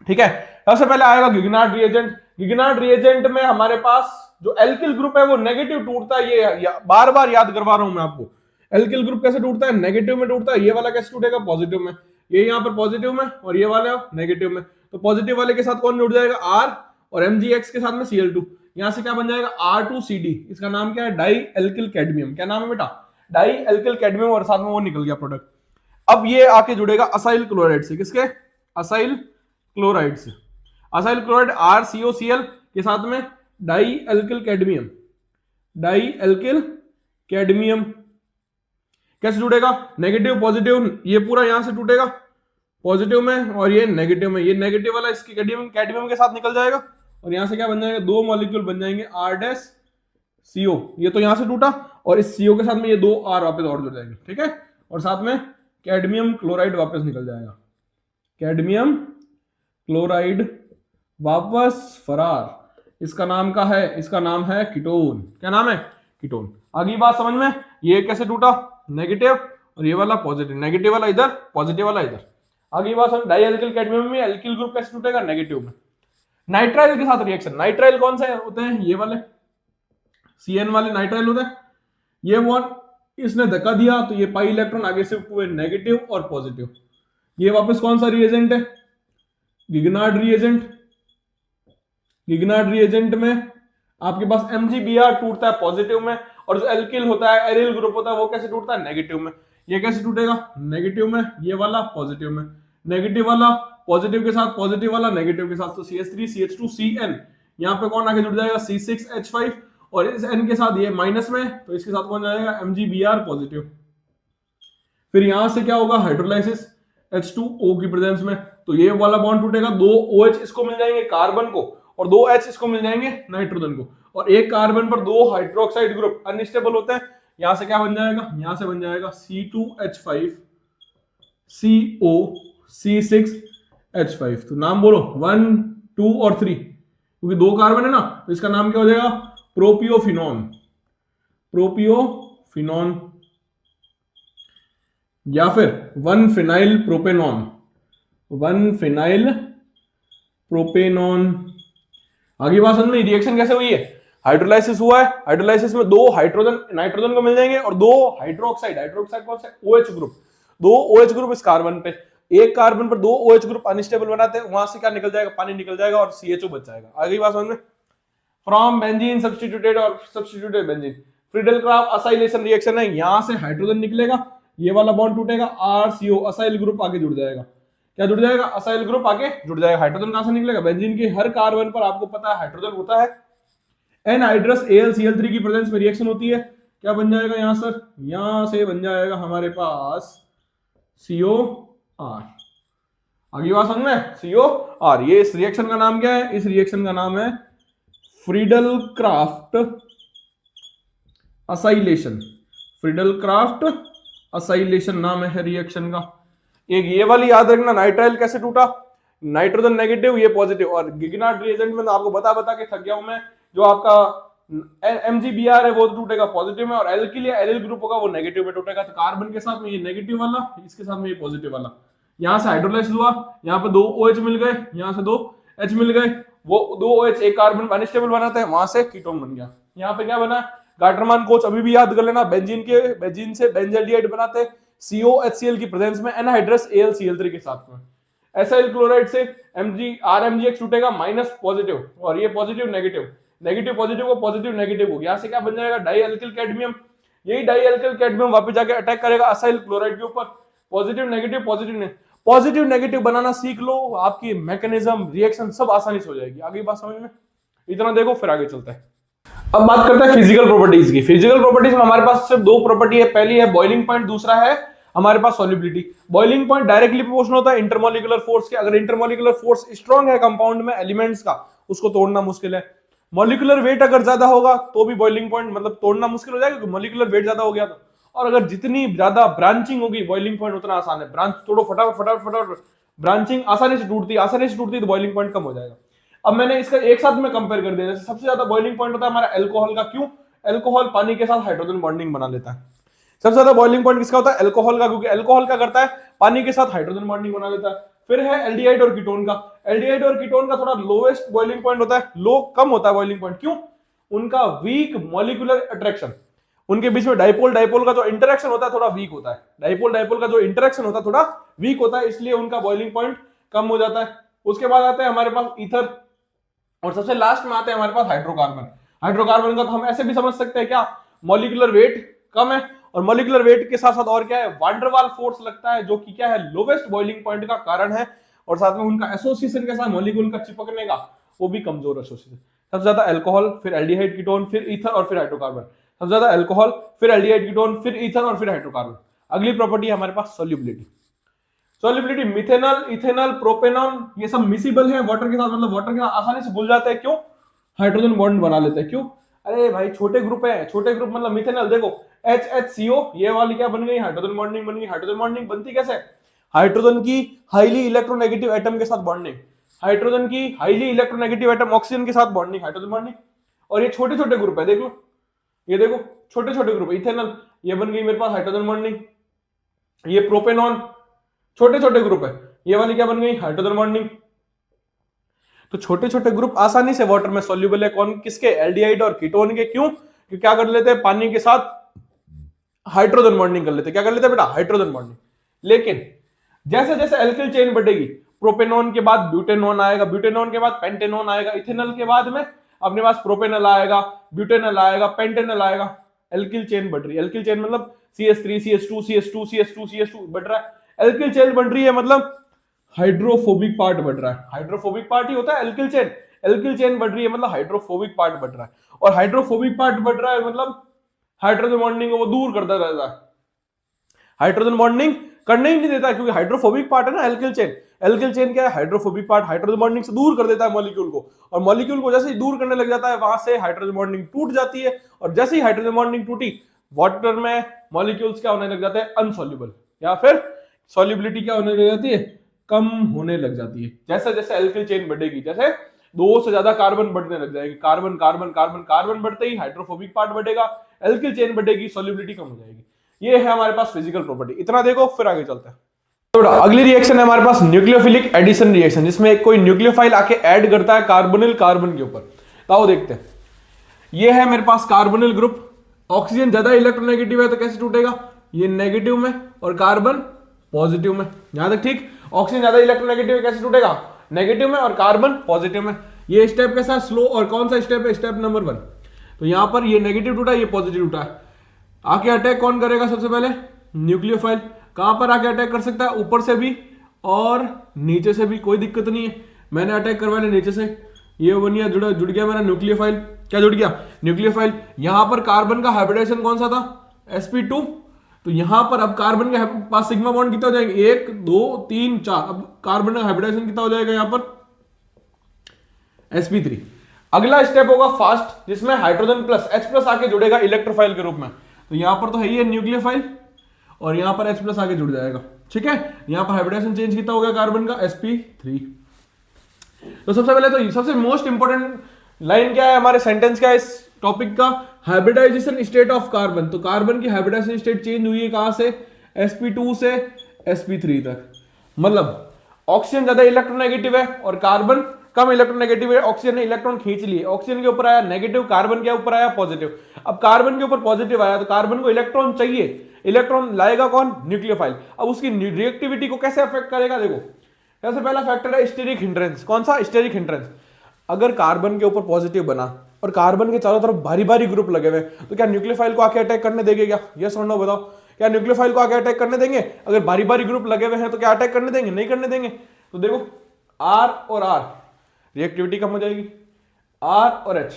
ठीक है, सबसे पहले आएगा गिगनार्ड रिएजेंट। गिगनार्ड रिएजेंट में हमारे पास जो एल्किल ग्रुप है वो नेगेटिव टूटता है। ये बार बार याद करवा रहा हूं मैं आपको। एल्किल ग्रुप कैसे टूटता है? नेगेटिव में टूटता है। ये वाला कैसे टूटेगा? पॉजिटिव में। ये यहाँ पर पॉजिटिव में और ये वाला नेगेटिव में। तो पॉजिटिव वाले के साथ कौन जुड़ जाएगा? आर, और MgX के साथ में Cl2। यहां से क्या बन जाएगा? R2CD। इसका नाम क्या है? Dialkyl cadmium. क्या नाम है बेटा? डाई एल्किल कैडमियम, और साथ में वो निकल गया प्रोडक्ट। अब ये आके जुड़ेगा असाइल क्लोराइड से। किसके? असाइल क्लोराइड से। असाइल क्लोराइड RCOCl के साथ में dialkyl cadmium. Dialkyl cadmium कैसे जुड़ेगा? नेगेटिव पॉजिटिव, ये पूरा यहां से टूटेगा पॉजिटिव में, और ये नेगेटिव में। ये नेगेटिव वाला इसके कैडमियम के साथ निकल जाएगा, और यहां से क्या बन जाएगा? दो मॉलिक्यूल बन जाएंगे R-CO। ये तो यहां से टूटा, और इस CO के साथ में ये दो R वापस और जुड़ जाएंगे। ठीक है, और साथ में कैडमियम क्लोराइड वापस निकल जाएगा। कैडमियम क्लोराइड वापस फरार। इसका नाम का है, इसका नाम है कीटोन। क्या नाम है? कीटोन। आगे बात समझ में? ये कैसे टूटा? नेगेटिव, और ये वाला पॉजिटिव। नेगेटिव वाला इधर, पॉजिटिव वाला इधर। आगे बात समझ। डाई एल्किल कैडमियम में एल्किल ग्रुप कैसे टूटेगा? नेगेटिव में। नाइट्राइल के साथ रिएक्शन। नाइट्राइल कौन से होते हैं? ये वाले CN वाले नाइट्राइल होते हैं। ये वन इसने धक्का दिया तो ये पाई इलेक्ट्रॉन आगे शिफ्ट हुए नेगेटिव और पॉजिटिव। ये वापस कौन सा रिएजेंट है? गिगनार्ड रिएजेंट। गिगनार्ड रिएजेंट में आपके पास MgBr टूटता है पॉजिटिव में, और जो एल्किल होता है, एरिल ग्रुप होता है, वो कैसे टूटता है? नेगेटिव में। ये कैसे टूटेगा? नेगेटिव में। ये वाला पॉजिटिव में। नेगेटिव वाला पॉजिटिव के साथ, पॉजिटिव वाला नेगेटिव के साथ। तो CH3 CH2 CN, यहाँ पे कौन आगे जुड़ जाएगा? C6H5, और इस N के साथ ये माइनस में, तो इसके साथ कौन जाएगा? MgBr positive. फिर यहां से क्या होगा? हाइड्रोलाइसिस H2O की प्रेजेंस में, तो ये वाला बॉन्ड टूटेगा। दो OH इसको मिल जाएंगे कार्बन को, और दो H इसको मिल जाएंगे नाइट्रोजन को, और एक कार्बन पर दो हाइड्रोक्साइड ग्रुप अनस्टेबल होते हैं। यहां से क्या बन जाएगा? यहां से बन जाएगा C2H5 CO C6H5। तो नाम बोलो 1 2 और 3, क्योंकि दो कार्बन है ना, तो इसका नाम क्या हो जाएगा? प्रोपियोफिनॉन। प्रोपियोफिनॉन, या फिर 1 फिनाइल प्रोपेनॉन। 1 phenyl propanone. आगे बात समझ में? रिएक्शन कैसे हुई है? हाइड्रोलाइसिस हुआ है। हाइड्रोलाइसिस में दो हाइड्रोजन नाइट्रोजन को मिल जाएंगे, और दो हाइड्रोक्साइड। हाइड्रोक्साइड कौन सा? OH group. दो OH ग्रुप इस कार्बन पे, एक कार्बन पर दो OH ग्रुप अनस्टेबल बनाते हैं। वहां से क्या निकल जाएगा? पानी निकल जाएगा, और CHO बच जाएगा। आगे बात समझ में? फ्रॉम बेंजीन सब्स्टिट्यूटेड और substituted benzene. Friedel-craft acylation reaction है। यहां से हाइड्रोजन निकलेगा, ये वाला बॉन्ड टूटेगा, RCO असाइल ग्रुप आगे जुड़ जाएगा। क्या जुड़ जाएगा? असाइल ग्रुप आगे जुड़ जाएगा। हाइड्रोजन कहां से निकलेगा? बेंजीन के हर कार्बन पर आपको पता है हाइड्रोजन होता है। एनहाइड्रस AlCl3 की प्रेजेंस में रिएक्शन होती है। क्या बन जाएगा यहां सर? यहां से बन जाएगा हमारे पास COR। आगे बात समझ में? COR। ये इस रिएक्शन का नाम क्या है? इस रिएक्शन का नाम है फ्रीडल-क्राफ्ट असाइलेशन। फ्रीडल-क्राफ्ट असाइलेशन नाम है रिएक्शन का। एक ये वाली याद रखना, नाइट्राइल कैसे टूटा? नाइट्रोजन नेगेटिव, ये पॉजिटिव। और गिगनार्ड रिएजेंट में आपको बता के थक गया हूं मैं, जो आपका MgBr है वो टूटेगा पॉजिटिव में, और एल्किल या एरिल ग्रुप होगा वो नेगेटिव में टूटेगा। तो कार्बन के साथ में ये नेगेटिव वाला, इसके साथ में ये पॉजिटिव वाला। यहां से हाइड्रोलाइसिस हुआ, यहाँ पे दो OH मिल गए, यहाँ से दो H मिल गए, वो दो OH एक कार्बन अनस्टेबल बनाते हैं, वहां से कीटोन बन गया। यहाँ पे क्या बना? गाटरमान कोच अभी भी याद कर लेना। बेंजीन से बेंजल्डिहाइड बनाते हैं COHCl की प्रेजेंस में एनहाइड्रस AlCl3 के साथ में। एसाइल क्लोराइड से RMgX टूटेगा माइनस पॉजिटिव, और ये पॉजिटिव नेगेटिव, नेगेटिव पॉजिटिव को पॉजिटिव नेगेटिव हो गया। यहाँ से क्या बन जाएगा? Dialkyl cadmium. यही डाई एल्किल कैडमियम वापस जाके अटैक करेगा असाइल क्लोराइड के ऊपर। पॉजिटिव नेगेटिव पॉजिटिव नेगेटिव बनाना सीख लो, आपकी मैकेनिज्म रिएक्शन सब आसानी से हो जाएगी। आगे बात समझ में? इतना देखो, फिर आगे चलता है। अब बात करते हैं फिजिकल प्रॉपर्टीज की। फिजिकल प्रॉपर्टीज में हमारे पास सिर्फ दो प्रॉपर्टी है। पहली है बॉइलिंग पॉइंट, दूसरा है हमारे पास solubility. Boiling point directly proportional होता है इंटरमोलिकुलर फोर्स के। अगर इंटरमोलिकुलर फोर्स स्ट्रांग है कंपाउंड में एलिमेंट्स का, उसको तोड़ना मुश्किल है। मॉलिक्यूलर वेट अगर ज्यादा होगा तो भी बॉइलिंग पॉइंट मतलब तोड़ना मुश्किल हो जाएगा, क्योंकि मॉलिक्यूलर वेट ज्यादा हो गया तो। और अगर जितनी ज्यादा ब्रांचिंग होगी बॉइलिंग पॉइंट उतना आसान है। ब्रांच तोड़ो फटाफट, ब्रांचिंग आसानी से टूटती है तो बॉइलिंग पॉइंट कम हो जाएगा। अब मैंने इसका एक साथ में कंपेयर कर दिया। जैसे सबसे ज्यादा बॉइलिंग पॉइंट होता है हमारा अल्कोहल का। क्यों? अल्कोहल पानी के साथ हाइड्रोजन बॉन्डिंग बना लेता है। सबसे ज्यादा बॉइलिंग पॉइंट किसका होता है? अल्कोहल का, क्योंकि अल्कोहल क्या करता है? पानी के साथ हाइड्रोजन बॉन्डिंग बना देता है। फिर है एल्डिहाइड और कीटोन का। एल्डिहाइड और कीटोन का थोड़ा लोएस्ट बॉइलिंग पॉइंट होता है, लो कम होता है बॉइलिंग पॉइंट। क्यों? उनका वीक मॉलिक्यूलर अट्रैक्शन, उनके बीच में डाइपोल डाइपोल का जो इंटरेक्शन होता है थोड़ा वीक होता है। डाइपोल डाइपोल का जो इंटरेक्शन होता है थोड़ा वीक होता है, इसलिए उनका बॉइलिंग पॉइंट कम हो जाता है। उसके बाद आता है हमारे पास ईथर, और सबसे लास्ट में आते हैं हमारे पास हाइड्रोकार्बन। हाइड्रोकार्बन का तो हम ऐसे भी समझ सकते हैं क्या, मॉलिक्यूलर वेट कम है, और मॉलिक्यूलर वेट के साथ साथ और क्या है, वांडरवाल फोर्स लगता है, जो कि क्या है, लोवेस्ट बॉइलिंग पॉइंट का कारण है। और साथ में उनका एसोसिएशन के साथ मॉलिक्यूल का चिपकने का, वो भी कमजोर एसोसिएशन। सबसे ज्यादा अल्कोहल, फिर एल्डिहाइड कीटोन, फिर ईथर और फिर हाइड्रोकार्बन। सबसे ज्यादा अल्कोहल, फिर एल्डिहाइड कीटोन, फिर ईथर और फिर हाइड्रोकार्बन। अगली प्रॉपर्टी है हमारे पास solubility. Solubility methanol, ethanol, propanol ये सब मिसिबल है वाटर के साथ, मतलब वाटर के साथ आसानी से घुल जाते हैं। क्यों? हाइड्रोजन बॉन्ड बना लेते हैं। क्यों? अरे भाई छोटे ग्रुप है, छोटे ग्रुप मतलब मिथेनॉल देखो HHCO, ये वाली क्या बन गई, हाइड्रोजन बॉन्डिंग बन गई। हाइड्रोजन बॉन्डिंग बनती कैसे? हाइड्रोजन की हाईली इलेक्ट्रोनेगेटिव एटम के साथ बॉन्डिंग, हाइड्रोजन की हाईली इलेक्ट्रोनेगेटिव एटम ऑक्सीजन के साथ बॉन्डिंग, हाइड्रोजन बॉन्डिंग। और ये छोटे छोटे ग्रुप है, देख लो, ये देखो छोटे छोटे ग्रुप। इथेनॉल ये बन गई मेरे पास हाइड्रोजन बॉन्डिंग, ये प्रोपेनॉन छोटे छोटे ग्रुप है, ये वाली क्या बन गई, हाइड्रोजन बॉन्डिंग। तो छोटे छोटे ग्रुप आसानी से वाटर में सॉल्युबल है। कौन? किसके? एल्डिहाइड और कीटोन के। क्यों? कि क्या कर लेते हैं, पानी के साथ हाइड्रोजन बॉन्डिंग कर लेते हैं। क्या कर लेते हैं बेटा? Hydrogen bonding. लेकिन जैसे जैसे एल्किल चेन बढ़ेगी, प्रोपेनॉन के बाद ब्यूटेनॉन आएगा, ब्यूटेनॉन के बाद पेंटेनॉन आएगा, इथेनॉल के बाद में अपने पास प्रोपेनॉल आएगा, ब्यूटेनॉल आएगा, पेंटेनॉल आएगा। एल्किल चेन बढ़ रही है, एल्किल चेन मतलब CH3 CH2 CH2 CH2 CH2 बढ़ रहा है। एल्किल चेन बढ़ रही है मतलब हाइड्रोफोबिक पार्ट बढ़ रहा है। हाइड्रोफोबिक पार्ट ही होता है एल्किल चेन। एल्किल चेन बढ़ रही है मतलब हाइड्रोफोबिक पार्ट बढ़ रहा है, और हाइड्रोफोबिक पार्ट बढ़ रहा है मतलब हाइड्रोजन बॉन्डिंग को वो दूर करता रहता है, हाइड्रोजन बॉन्डिंग करने ही नहीं देता, क्योंकि हाइड्रोफोबिक पार्ट है ना एल्किल चेन। एल्किल चेन क्या है? हाइड्रोफोबिक पार्ट, हाइड्रोजन बॉन्डिंग से दूर कर देता है मॉलिक्यूल को, और मॉलिक्यूल को जैसे ही दूर करने लग जाता है वहां से हाइड्रोजन बॉन्डिंग टूट जाती है, और जैसे ही हाइड्रोजन बॉन्डिंग टूटी वाटर में मॉलिक्यूल्स क्या होने लग जाते हैं, अनसॉल्युबल, या फिर सॉल्युबिलिटी क्या होने लग जाती है, कम होने लग जाती है। जैसे जैसे एल्किल चेन बढ़ेगी, जैसे दो से ज्यादा कार्बन बढ़ने लग जाएगी, कार्बन कार्बन कार्बन कार्बन बढ़ते ही हाइड्रोफोबिक पार्ट बढ़ेगा, एल्किल चेन बढ़ेगी, सॉल्युबिलिटी कम हो जाएगी। ये है हमारे पास फिजिकल प्रॉपर्टी। इतना देखो, फिर आगे चलते हैं। तो अगली रिएक्शन है हमारे पास न्यूक्लियोफिलिक एडिशन रिएक्शन, जिसमें कोई न्यूक्लियोफाइल आके ऐड करता है कार्बोनिल कार्बन के ऊपर। तो आओ देखते हैं। ये है मेरे पास कार्बोनिल ग्रुप, ऑक्सीजन ज्यादा इलेक्ट्रोनेगेटिव है तो कैसे टूटेगा, ये नेगेटिव में और कार्बन पॉजिटिव में। यहां तक ठीक। ऑक्सीजन ज्यादा इलेक्ट्रोनेगेटिव है, कैसे टूटेगा, नेगेटिव में और कार्बन पॉजिटिव में। ये स्टेप कैसा है, स्लो, और कौन सा स्टेप है, स्टेप नंबर 1। तो यहां पर ये नेगेटिव टूटा, ये पॉजिटिव टूटा है। आके अटैक कौन करेगा सबसे पहले, न्यूक्लियोफाइल। कहां पर आके अटैक कर सकता है, ऊपर से भी और नीचे से भी, कोई दिक्कत नहीं है। मैंने अटैक करवा लिया नीचे से, ये बनिया जुड़ गया मेरा न्यूक्लियोफाइल। क्या जुड़ गया, न्यूक्लियोफाइल। यहां पर कार्बन का हाइब्रिडेशन कौन सा था, sp2। तो यहां पर अब कार्बन के पास सिग्मा बॉन्ड कितना हो जाएंगे, 1 2 3 4। अब कार्बन का हाइब्रिडेशन कितना हो जाएगा यहां पर, sp3। अगला स्टेप होगा फास्ट, जिसमें हाइड्रोजन प्लस H+ आके जुड़ेगा इलेक्ट्रोफाइल के रूप में। तो यहां पर तो है ये न्यूक्लियोफाइल, और यहां पर H+ आके जुड़ जाएगा, ठीक है। यहां पर हाइब्रिडेशन चेंज कितना हो गया कार्बन का, sp3। तो सबसे पहले तो सबसे मोस्ट इंपोर्टेंट लाइन क्या है हमारे सेंटेंस का, इस टॉपिक का, हाइब्रिडाइजेशन स्टेट ऑफ कार्बन। तो कार्बन की हाइब्रिडाइजेशन स्टेट चेंज हुई है कहां से, sp2 से sp3 तक। मतलब ऑक्सीजन ज्यादा इलेक्ट्रोनेगेटिव है और कार्बन कम इलेक्ट्रोनेगेटिव है। ऑक्सीजन ने इलेक्ट्रॉन खींच लिए, ऑक्सीजन के ऊपर आया नेगेटिव, कार्बन के ऊपर आया पॉजिटिव। अब कार्बन के ऊपर पॉजिटिव आया तो कार्बन को इलेक्ट्रॉन चाहिए, इलेक्ट्रॉन लाएगा कौन, न्यूक्लियोफाइल। अब उसकी रिएक्टिविटी को कैसे अफेक्ट करेगा, देखो सबसे पहला फैक्टर है स्टेरिक हिंड्रेंस। कौन सा, स्टेरिक हिंड्रेंस। अगर कार्बन के ऊपर पॉजिटिव बना और कार्बन के चारों तरफ भारी भारी ग्रुप लगे हुए, तो क्या न्यूक्लियोफाइल को आके अटैक करने देंगे क्या, यस और नो बताओ। क्या न्यूक्लियोफाइल को आके अटैक करने देंगे, अगर भारी भारी ग्रुप लगे हुए हैं तो क्या अटैक करने देंगे, नहीं करने देंगे। तो देखो R और R रिएक्टिविटी कम हो जाएगी, R और H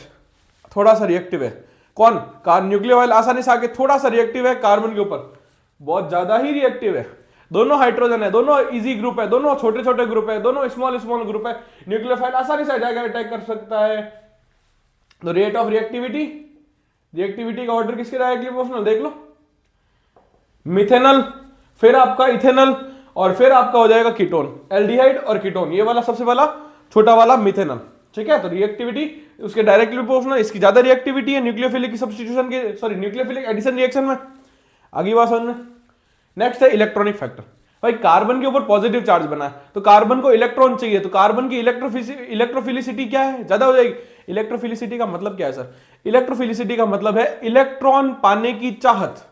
थोड़ा सा रिएक्टिव है। कौन, न्यूक्लियोफाइल आसानी से आके थोड़ा सा रिएक्टिव है, कार्बन के ऊपर बहुत ज्यादा ही रिएक्टिव है। दोनों हाइड्रोजन है, दोनों इजी ग्रुप है, दोनों छोटे छोटे ग्रुप है, दोनों स्मॉल स्मॉल ग्रुप है। न्यूक्लियोफाइल आसानी से जाकर अटैक कर सकता है। तो रेट ऑफ रिएक्टिविटी, रिएक्टिविटी का ऑर्डर किसके डायरेक्टली प्रोपोर्शनल, देख लो मिथेनॉल, फिर आपका इथेनॉल, और फिर आपका हो जाएगा कीटोन, एल्डिहाइड और कीटोन। ये वाला सबसे वाला छोटा वाला मिथेनॉल, ठीक है। तो रिएक्टिविटी उसके डायरेक्टली प्रोपोर्शनल, इसकी ज्यादा रिएक्टिविटी है न्यूक्लियोफिलिक सब्स्टिट्यूशन के, सॉरी न्यूक्लियोफिलिक एडिशन रिएक्शन में। आगे बात समझ में। नेक्स्ट है इलेक्ट्रॉनिक फैक्टर। भाई कार्बन के ऊपर पॉजिटिव चार्ज बना है तो कार्बन को इलेक्ट्रॉन चाहिए, तो कार्बन की इलेक्ट्रोफिलिसिटी क्या है, ज्यादा हो जाएगी। इलेक्ट्रोफिलिसिटी का मतलब क्या है सर? इलेक्ट्रोफिलिसिटी का मतलब है इलेक्ट्रॉन पाने की चाहत,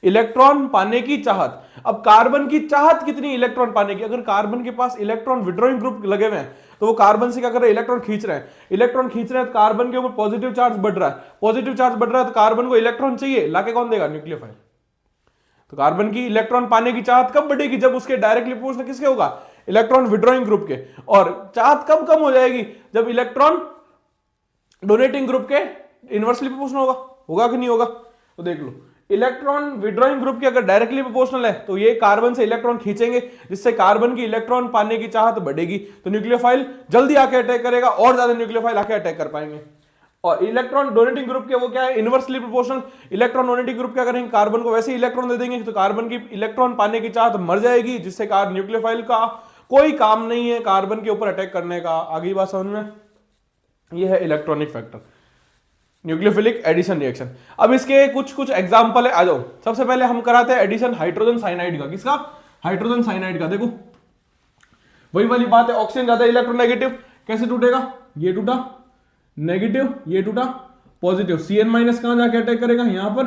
इलेक्ट्रॉन पाने की चाहत। अब कार्बन की चाहत कितनी इलेक्ट्रॉन पाने की? अगर कार्बन के पास इलेक्ट्रॉन विड्रॉइंग ग्रुप लगे हुए हैं तो वो कार्बन से क्या कर रहे हैं? इलेक्ट्रॉन खींच रहे हैं। इलेक्ट्रॉन खींच रहे हैं तो कार्बन के ऊपर पॉजिटिव चार्ज बढ़ रहा है, पॉजिटिव चार्ज बढ़ रहा है तो कार्बन को इलेक्ट्रॉन चाहिए, लाके कौन देगा? न्यूक्लियोफाइल। तो कार्बन की इलेक्ट्रॉन पाने की चाहत कब बढ़ेगी? जब उसके डायरेक्टली प्रोपोर्शनल किसके होगा? इलेक्ट्रॉन विड्रॉइंग ग्रुप के। और चाहत कब कम हो जाएगी? जब इलेक्ट्रॉन डोनेटिंग ग्रुप के इनवर्सली प्रोपोर्शनल होगा। होगा कि नहीं होगा? तो देख लो, इलेक्ट्रॉन विड्रॉइंग ग्रुप के अगर डायरेक्टली प्रोपोर्शनल है तो ये कार्बन से इलेक्ट्रॉन खींचेंगे, जिससे कार्बन की इलेक्ट्रॉन पाने की चाहत बढ़ेगी, तो न्यूक्लियोफाइल जल्दी आके अटैक करेगा और ज्यादा न्यूक्लियोफाइल आके अटैक कर पाएंगे। और इलेक्ट्रॉन डोनेटिंग ग्रुप के वो क्या है? Inversely proportional. Electron donating group क्या करेंगे? कार्बन को वैसे ही इलेक्ट्रॉन दे देंगे तो कार्बन की इलेक्ट्रॉन पाने की चाहत मर जाएगी, जिससे न्यूक्लियोफाइल का कोई काम नहीं है कार्बन के ऊपर अटैक करने का। आगे बात समझ में। ये है electronic factor, nucleophilic addition reaction. अब इसके कुछ एग्जांपल है, आ जाओ। सबसे पहले हम कराते हैं एडिशन हाइड्रोजन साइनाइड का। किसका? हाइड्रोजन साइनाइड का। देखो वही वाली बात है, ऑक्सीजन ज्यादा इलेक्ट्रोनेगेटिव, कैसे टूटेगा? ये टूटा नेगेटिव, ये टूटा पॉजिटिव। Cn माइनस कहां जाके अटैक करेगा? यहां पर,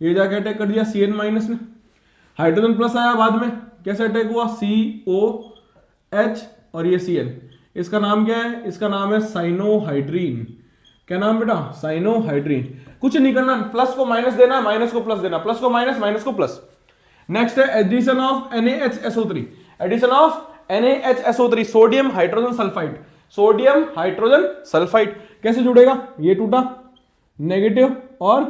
ये जाके अटैक कर दिया Cn माइनस ने। हाइड्रोजन प्लस आया बाद में, कैसे अटैक हुआ? COH और ये Cn। इसका नाम क्या है? इसका नाम है साइनोहाइड्रीन। क्या नाम बेटा? साइनोहाइड्रीन। कुछ नहीं करना, प्लस को माइनस देना, माइनस को प्लस देना, प्लस को माइनस, माइनस को प्लस। नेक्स्ट है addition of NaHSO3। Addition of NaHSO3, sodium hydrogen sulphide. Sodium hydrogen sulphide कैसे जुड़ेगा? ये टूटा नेगेटिव और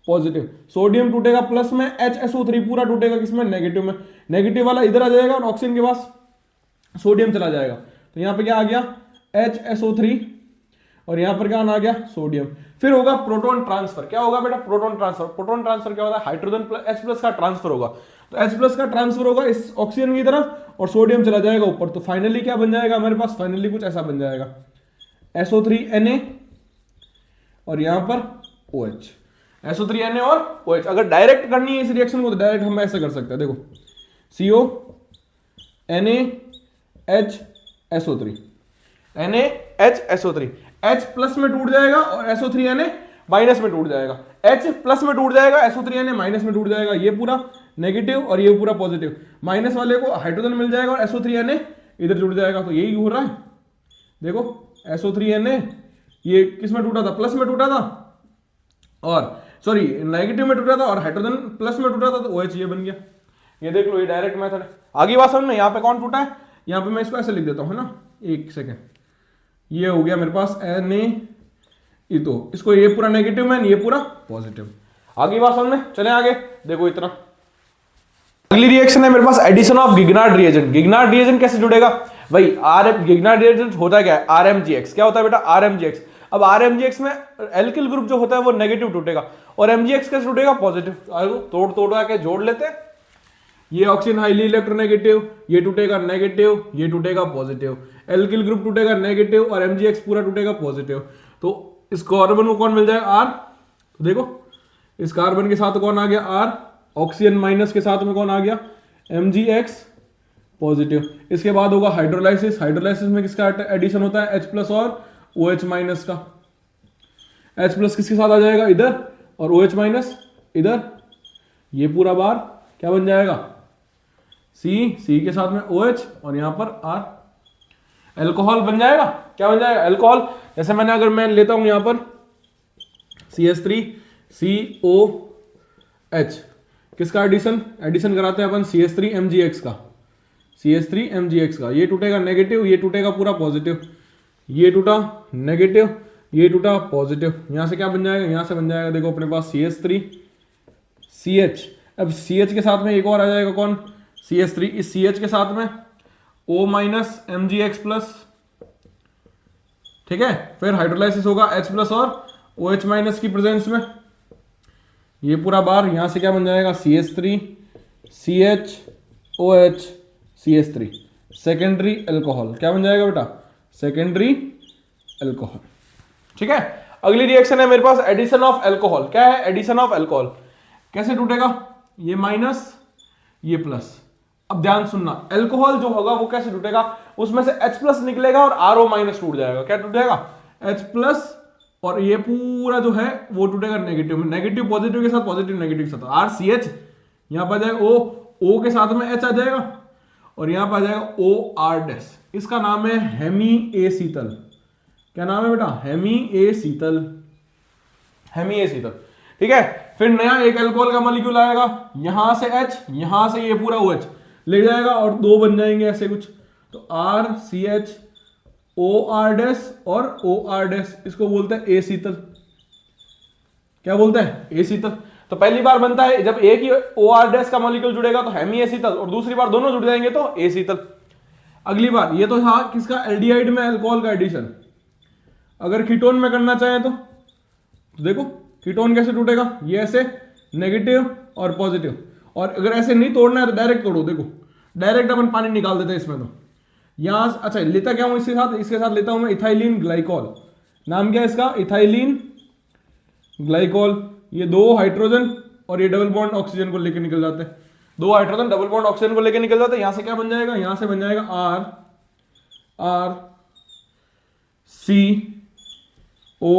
पॉजिटिव। सोडियम टूटेगा प्लस में, HSO3 पूरा टूटेगा किसमें? नेगेटिव में। नेगेटिव वाला इधर आ जाएगा और ऑक्सीजन के पास सोडियम चला जाएगा, तो यहां पे क्या आ गया? HSO3 और यहां पर क्या आ गया? सोडियम। फिर होगा प्रोटॉन ट्रांसफर। क्या होगा बेटा? Proton transfer. प्रोटॉन ट्रांसफर क्या होता है? हाइड्रोजन प्लस H प्लस का ट्रांसफर होगा, तो H प्लस का ट्रांसफर होगा इस ऑक्सीजन की तरफ और सोडियम चला जाएगा ऊपर। तो फाइनली क्या बन जाएगा हमारे पास? फाइनली कुछ ऐसा बन जाएगा, SO3Na और यहां पर OH। SO3Na और OH। अगर डायरेक्ट करनी है इस रिएक्शन को तो डायरेक्ट हम ऐसे कर सकते हैं। देखो CONaHSO3, NaHSO3, H प्लस में टूट जाएगा और SO3Na माइनस में टूट जाएगा। H प्लस में टूट जाएगा, SO3Na माइनस में टूट जाएगा। ये पूरा नेगेटिव और ये पूरा पॉजिटिव। माइनस वाले को हाइड्रोजन मिल जाएगा और SO3Na इधर जुड़ जाएगा। तो यही हो रहा है। देखो SO3Na ये किस में टूटा था? प्लस में टूटा था, और सॉरी नेगेटिव में टूटा था, और हाइड्रोजन प्लस में टूटा था, तो OH ये बन गया। ये देख लो, ये डायरेक्ट मेथड है। आगे बात समझ में। यहाँ पे कौन टूटा है? यहाँ पे मैं इसको ऐसे लिख देता हूँ, है ना, एक सेकेंड। ये हो गया मेरे पास Na, तो इसको ये पूरा नेगेटिव में, ये पूरा पॉजिटिव। आगे बात समझ में। चले आगे, देखो इतना। अगली रिएक्शन है मेरे पास एडिशन ऑफ गिगनार्ड रिएजेंट। गिगनार्ड रिएजेंट कैसे जुड़ेगा भाई? गिगनार्ड रिएजेंट होता क्या है? RMGX। क्या होता है बेटा? RMGX। अब RMGX में एल्किल ग्रुप जो होता है वो नेगेटिव टूटेगा और MGX कैसे टूटेगा? पॉजिटिव। तोड़ के जोड़ लेते हैं। ये ऑक्सीजन हाईली इलेक्ट्रोनेगेटिव, ये टूटेगा नेगेटिव, ये टूटेगा पॉजिटिव। एल्किल ग्रुप टूटेगा नेगेटिव और MGX पूरा टूटेगा पॉजिटिव। तो इस कार्बन को कौन मिल जाएगा? R। तो देखो इस कार्बन के साथ कौन आ गया? R। ऑक्सीजन माइनस के साथ में कौन आ गया? MGX positive. इसके बाद होगा हाइड्रोलाइसिस। हाइड्रोलाइसिस में किसका एडिशन होता है? H प्लस और OH माइनस का। H प्लस किसके साथ आ जाएगा? इधर, और OH माइनस इधर। ये पूरा बार क्या बन जाएगा? C के साथ में OH और यहां पर R। एल्कोहल बन जाएगा। क्या बन जाएगा? एल्कोहल। जैसे अगर मैं लेता हूं यहां पर CH3COH, किसका एडिशन कराते हैं अपन? CH3MgX का। CH3MgX का। ये टूटेगा नेगेटिव, ये टूटेगा पूरा पॉजिटिव। ये टूटा नेगेटिव, ये टूटा पॉजिटिव। यहां से क्या बन जाएगा? यहां से बन जाएगा, देखो अपने पास CH3CH। अब CH के साथ में एक और आ जाएगा, कौन? CH3। इस CH के साथ में O माइनस MgX प्लस, ठीक है। फिर हाइड्रोलाइसिस होगा H प्लस और OH माइनस की प्रेजेंस में। ये पूरा बार यहां से क्या बन जाएगा? CH3CHOH CH3, secondary alcohol. क्या बन जाएगा बेटा? Secondary alcohol. ठीक है। अगली रिएक्शन है मेरे पास एडिशन ऑफ एल्कोहल। क्या है? एडिशन ऑफ एल्कोहल कैसे टूटेगा? ये माइनस, ये प्लस। अब ध्यान सुनना, अल्कोहल जो होगा वो कैसे टूटेगा, उसमें से H प्लस निकलेगा और RO माइनस टूट जाएगा। क्या टूटेगा, H प्लस, और ये पूरा जो है वो टूटेगा नेगेटिव में, नेगेटिव पॉजिटिव के साथ, पॉजिटिव नेगेटिव के साथ। RCH यहां पर आ जाएगा O के साथ में H आ जाएगा, और यहां पर आ जाएगा OR-। इसका नाम है हेमी एसीटल। क्या नाम है बेटा, हेमी एसीटल, हेमी एसीटल। ठीक है, फिर नया एक अल्कोहल का मॉलिक्यूल आएगा, यहां से H, यहां से ये पूरा OH ले जाएगा और दो बन जाएंगे ऐसे कुछ, तो RCH OR- और OR-, इसको बोलते हैं एसीटल। क्या बोलते हैं, एसीटल। तो पहली बार बनता है जब एक ही OR- का मॉलिक्यूल जुड़ेगा तो हेमी एसीटल, और दूसरी बार दोनों जुड़ जाएंगे तो एसीटल। अगली बार ये तो था किसका, एल्डिहाइड में अल्कोहल का एडिशन। अगर कीटोन में करना चाहे तो देखो कीटोन कैसे टूटेगा, ये ऐसे नेगेटिव और पॉजिटिव, और अगर ऐसे नहीं तोड़ना है तो डायरेक्ट तोड़ो। देखो डायरेक्ट अपन पानी निकाल देते हैं इसमें। तो यहां अच्छा लेता क्या हूं इसके साथ लेता हूं मैं इथाइलिन ग्लाइकॉल। नाम क्या है इसका, इथाइलिन ग्लाइकॉल। ये दो हाइड्रोजन और ये डबल बॉन्ड ऑक्सीजन को लेकर निकल जाते हैं, दो हाइड्रोजन डबल बॉन्ड ऑक्सीजन को लेकर निकल जाते हैं। यहां से क्या बन जाएगा, यहां से बन जाएगा R C O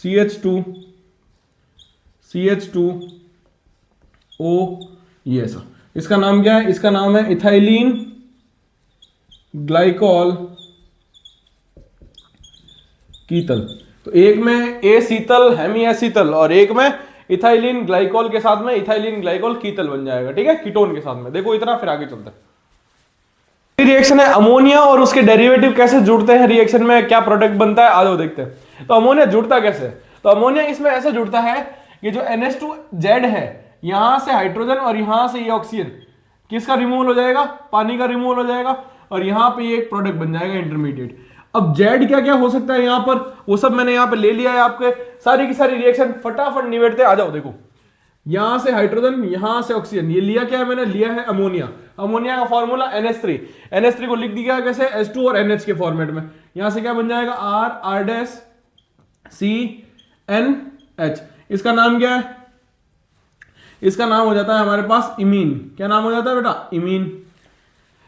CH2 O, ये ऐसा। इसका नाम क्या है, इसका नाम है इथाइलिन ग्लाइकॉल कीतल। तो एक में एसीटल हेमी एसीटल और एक में इथाइलिन ग्लाइकॉल के साथ में इथाइलिन ग्लाइकॉल कीतल बन जाएगा। ठीक है, कीटोन के साथ में। देखो इतना, फिर आगे चलते हैं। रिएक्शन है अमोनिया और उसके डेरिवेटिव कैसे जुड़ते हैं, रिएक्शन में क्या प्रोडक्ट बनता है, आ जाओ देखते हैं। तो अमोनिया जुड़ता कैसे, तो अमोनिया इसमें ऐसे जुड़ता है कि जो NH2Z है, यहां से हाइड्रोजन और यहां से ये ऑक्सीजन, किसका रिमूवल हो जाएगा, पानी का रिमूवल हो जाएगा, और यहां पे ये एक प्रोडक्ट बन जाएगा इंटरमीडिएट। अब Z क्या क्या हो सकता है यहां पर, वो सब मैंने यहां पे ले लिया है। आपके सारी की सारी रिएक्शन फटाफट निबेड़ते आ जाओ। देखो यहां से हाइड्रोजन, यहां से ऑक्सीजन, ये लिया क्या है मैंने, लिया है अमोनिया। अमोनिया का फॉर्मूला NH3 को लिख दिया कैसे, H2 और NH के फॉर्मेट में। यहां से क्या बन जाएगा, R-CNH। इसका नाम क्या है, इसका नाम हो जाता है हमारे पास इमीन। क्या नाम हो जाता है बेटा, इमीन।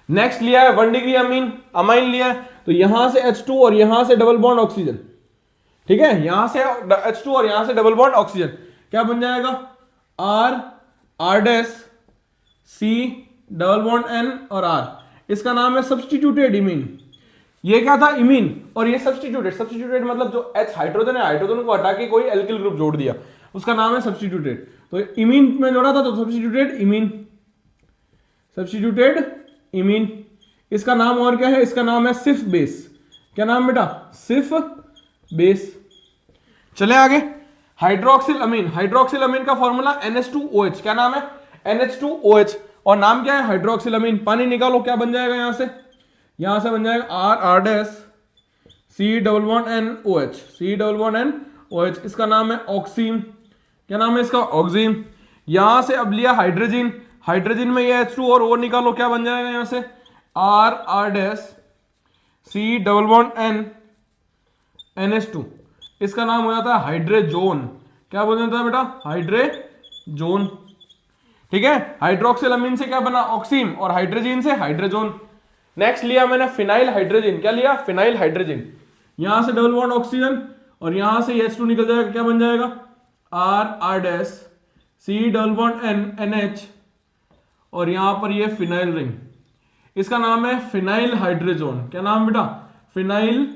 नेक्स्ट लिया है 1 डिग्री अमाइन लिया है, तो यहां से H2 और यहां से डबल बॉन्ड ऑक्सीजन। ठीक है, यहां से H2 और यहां से डबल बॉन्ड ऑक्सीजन, क्या बन जाएगा, R C double bond N और R। इसका नाम है सब्स्टिट्यूटेड इमीन। ये क्या था, इमीन, और ये सब्स्टिट्यूटेड मतलब जो H हाइड्रोजन है, हाइड्रोजन को हटा के कोई एल्किल ग्रुप जोड़ दिया, उसका नाम है सब्स्टिट्यूटेड। तो इमीन में जोड़ा था तो सब्स्टिट्यूटेड इमीन। इसका नाम और क्या है, इसका नाम है सिफ बेस। क्या नाम बेटा, सिफ बेस। चले आगे, हाइड्रोक्सिल अमीन का फॉर्मूला NH2OH। क्या नाम है, NH2OH, और नाम क्या है, हाइड्रोक्सिल अमीन। पानी निकालो, क्या बन जाएगा, यहां से बन जाएगा R C double bond N OH। इसका नाम है ऑक्सीन। क्या नाम है इसका, ऑक्सीन। यहां से अब लिया हाइड्रोजन में ये H2 और O निकालो, क्या बन जाएगा, यहां से R C double bond N NH2। इसका नाम हो जाता है हाइड्रेजोन। क्या बोल जाता है बेटा, हाइड्रेजोन। ठीक है, हाइड्रोक्सिल अमीन से क्या बना, ऑक्सीन, और हाइड्रोजन से हाइड्रेजोन। नेक्स्ट लिया मैंने फिनाइल हाइड्रोजन। क्या लिया, फिनाइल हाइड्रोजन। यहां से डबल बॉन्ड ऑक्सीजन और यहां से H2 निकल जाएगा, क्या बन जाएगा, R C double bond N NH, और यहां पर ये फिनाइल रिंग। इसका नाम है फिनाइल हाइड्रोजोन। क्या नाम बेटा, फिनाइल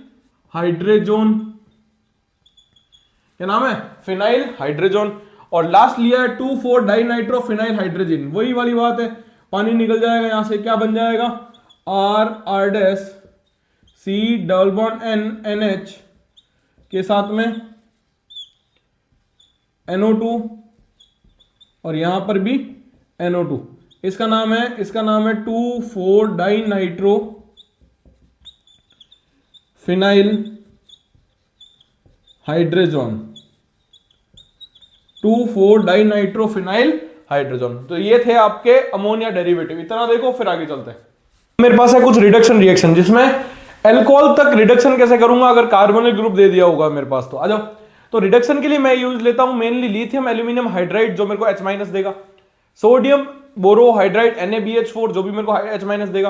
हाइड्रोजोन। क्या नाम है, फिनाइल हाइड्रोजन। और लास्ट लिया है 2,4 डाइनाइट्रो फिनाइल हाइड्रोजन। वही वाली बात है, पानी निकल जाएगा यहां से, क्या बन जाएगा, R C double bond N NH के साथ में NO2, और यहां पर भी NO2। इसका नाम है 2,4 dinitro phenyl hydrogen. 2,4 dinitrophenyl hydrogen. तो ये थे आपके अमोनिया डेरिवेटिव। इतना देखो, फिर आगे चलते हैं। मेरे पास है कुछ रिडक्शन रिएक्शन, जिसमें अल्कोहल तक रिडक्शन कैसे करूंगा अगर कार्बोनिल ग्रुप दे दिया होगा मेरे पास तो। आ जाओ, तो रिडक्शन के लिए मैं यूज लेता हूं मेनली लिथियम एल्यूमिनियम हाइड्राइड, जो मेरे को H- देगा। सोडियम बोरोहाइड्राइड NaBH4 जो भी मेरे को H- देगा,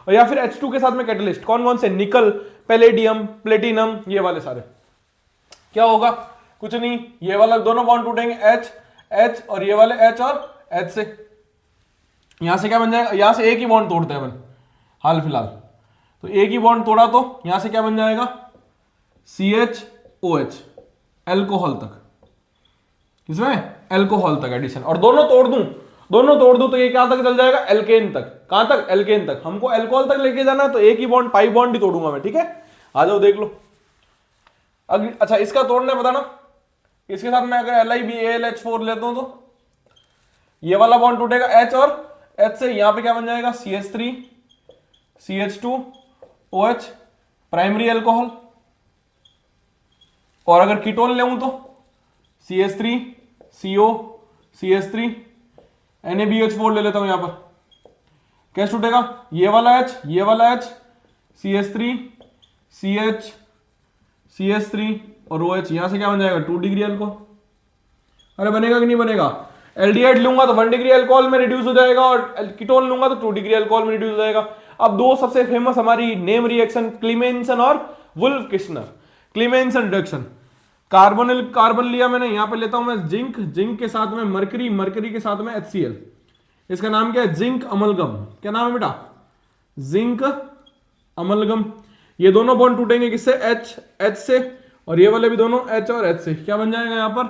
और या फिर H2 के साथ में कैटलिस्ट कौन कौन से, निकल, पैलेडियम, प्लेटिनम, ये वाले सारे। क्या होगा, कुछ नहीं, ये वाला दोनों बॉन्ड टूटेंगे H H और ये वाले H और H से, यहां से क्या बन जाएगा, यहां से एक ही बॉन्ड तोड़ते हैं अपन हाल फिलहाल, तो एक ही बॉन्ड तोड़ा तो यहां से क्या बन जाएगा CHOH, एल्कोहल तक, इसमें एल्कोहल तक एडिशन, और दोनों तोड़ दूं तो ये क्या तक चल जाएगा, एल्केन तक। कहां तक, एल्केन तक। हमको एल्कोहल तक लेके जाना है तो एक ही बॉन्ड, पाई बॉन्ड ही तोड़ूंगा मैं, ठीक है, आ जाओ देख लो। अच्छा इसका तोड़ना है बताना, इसके साथ मैं अगर LiBAlH4 लेता हूं तो ये वाला बॉन्ड टूटेगा H और H से, यहां पे क्या बन जाएगा CH3 CH2OH, प्राइमरी अल्कोहल। और अगर कीटोन लेऊं तो CH3 CO CH3 NaBH4 ले लेता हूं, यहां पर कैसे टूटेगा, ये वाला H ये वाला H CH3 CH CH3 और OH, यहां से क्या बन जाएगा 2 डिग्री अल्कोहल। अरे बनेगा कि नहीं बनेगा, एल्डिहाइड लूंगा तो 1 डिग्री अल्कोहल में रिड्यूस हो जाएगा, और कीटोन लूंगा तो 2 डिग्री अल्कोहल में रिड्यूस हो जाएगा। अब दो सबसे फेमस हमारी नेम रिएक्शन, क्लीमेंसन और वुल्फ किश्नर। क्लीमेंसन रिडक्शन, कार्बन लिया मैंने, यहां पे लेता हूं मैं जिंक के साथ में मरकरी के साथ में HCl, इसका नाम क्या है, जिंक अमलगम। क्या नाम है बेटा, जिंक अमलगम। ये दोनों बॉन्ड टूटेंगे किससे, H से, और ये वाले भी दोनों H और H से, क्या बन जाएगा यहां पर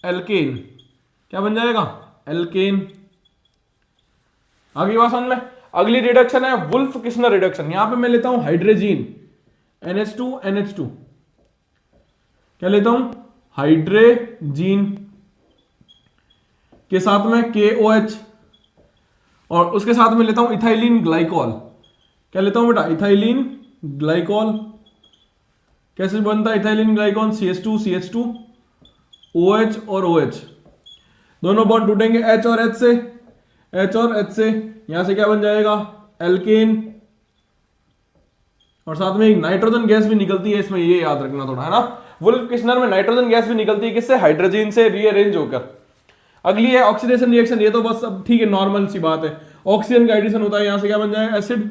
एल्केन। क्या बन जाएगा, एल्केन। आगे बात समझ में। अगली रिडक्शन है वुल्फ किश्नर रिडक्शन। यहां पे मैं लेता हूं हाइड्रोजीन NH2 क्या लेता हूं, हाइड्रोजीन के साथ में KOH, और उसके साथ में लेता हूं इथाइलिन ग्लाइकॉल। क्या लेता हूं बेटा, इथाइलिन ग्लाइकॉल। कैसे बनता है इथाइलिन ग्लाइकॉल, CH2 OH और OH, दोनों बॉन्ड टूटेंगे H और H से, यहां से क्या बन जाएगा एल्केन, और साथ में एक नाइट्रोजन गैस भी निकलती है इसमें, ये याद रखना थोड़ा, है ना। वुल्फ किश्नर में नाइट्रोजन गैस भी निकलती है, किससे, हाइड्रोजन से रीअरेंज होकर। अगली है ऑक्सीडेशन रिएक्शन, ये तो बस अब ठीक है, नॉर्मल सी बात है, ऑक्सीजन का एडिशन होता है, यहां से क्या बन जाएगा एसिड,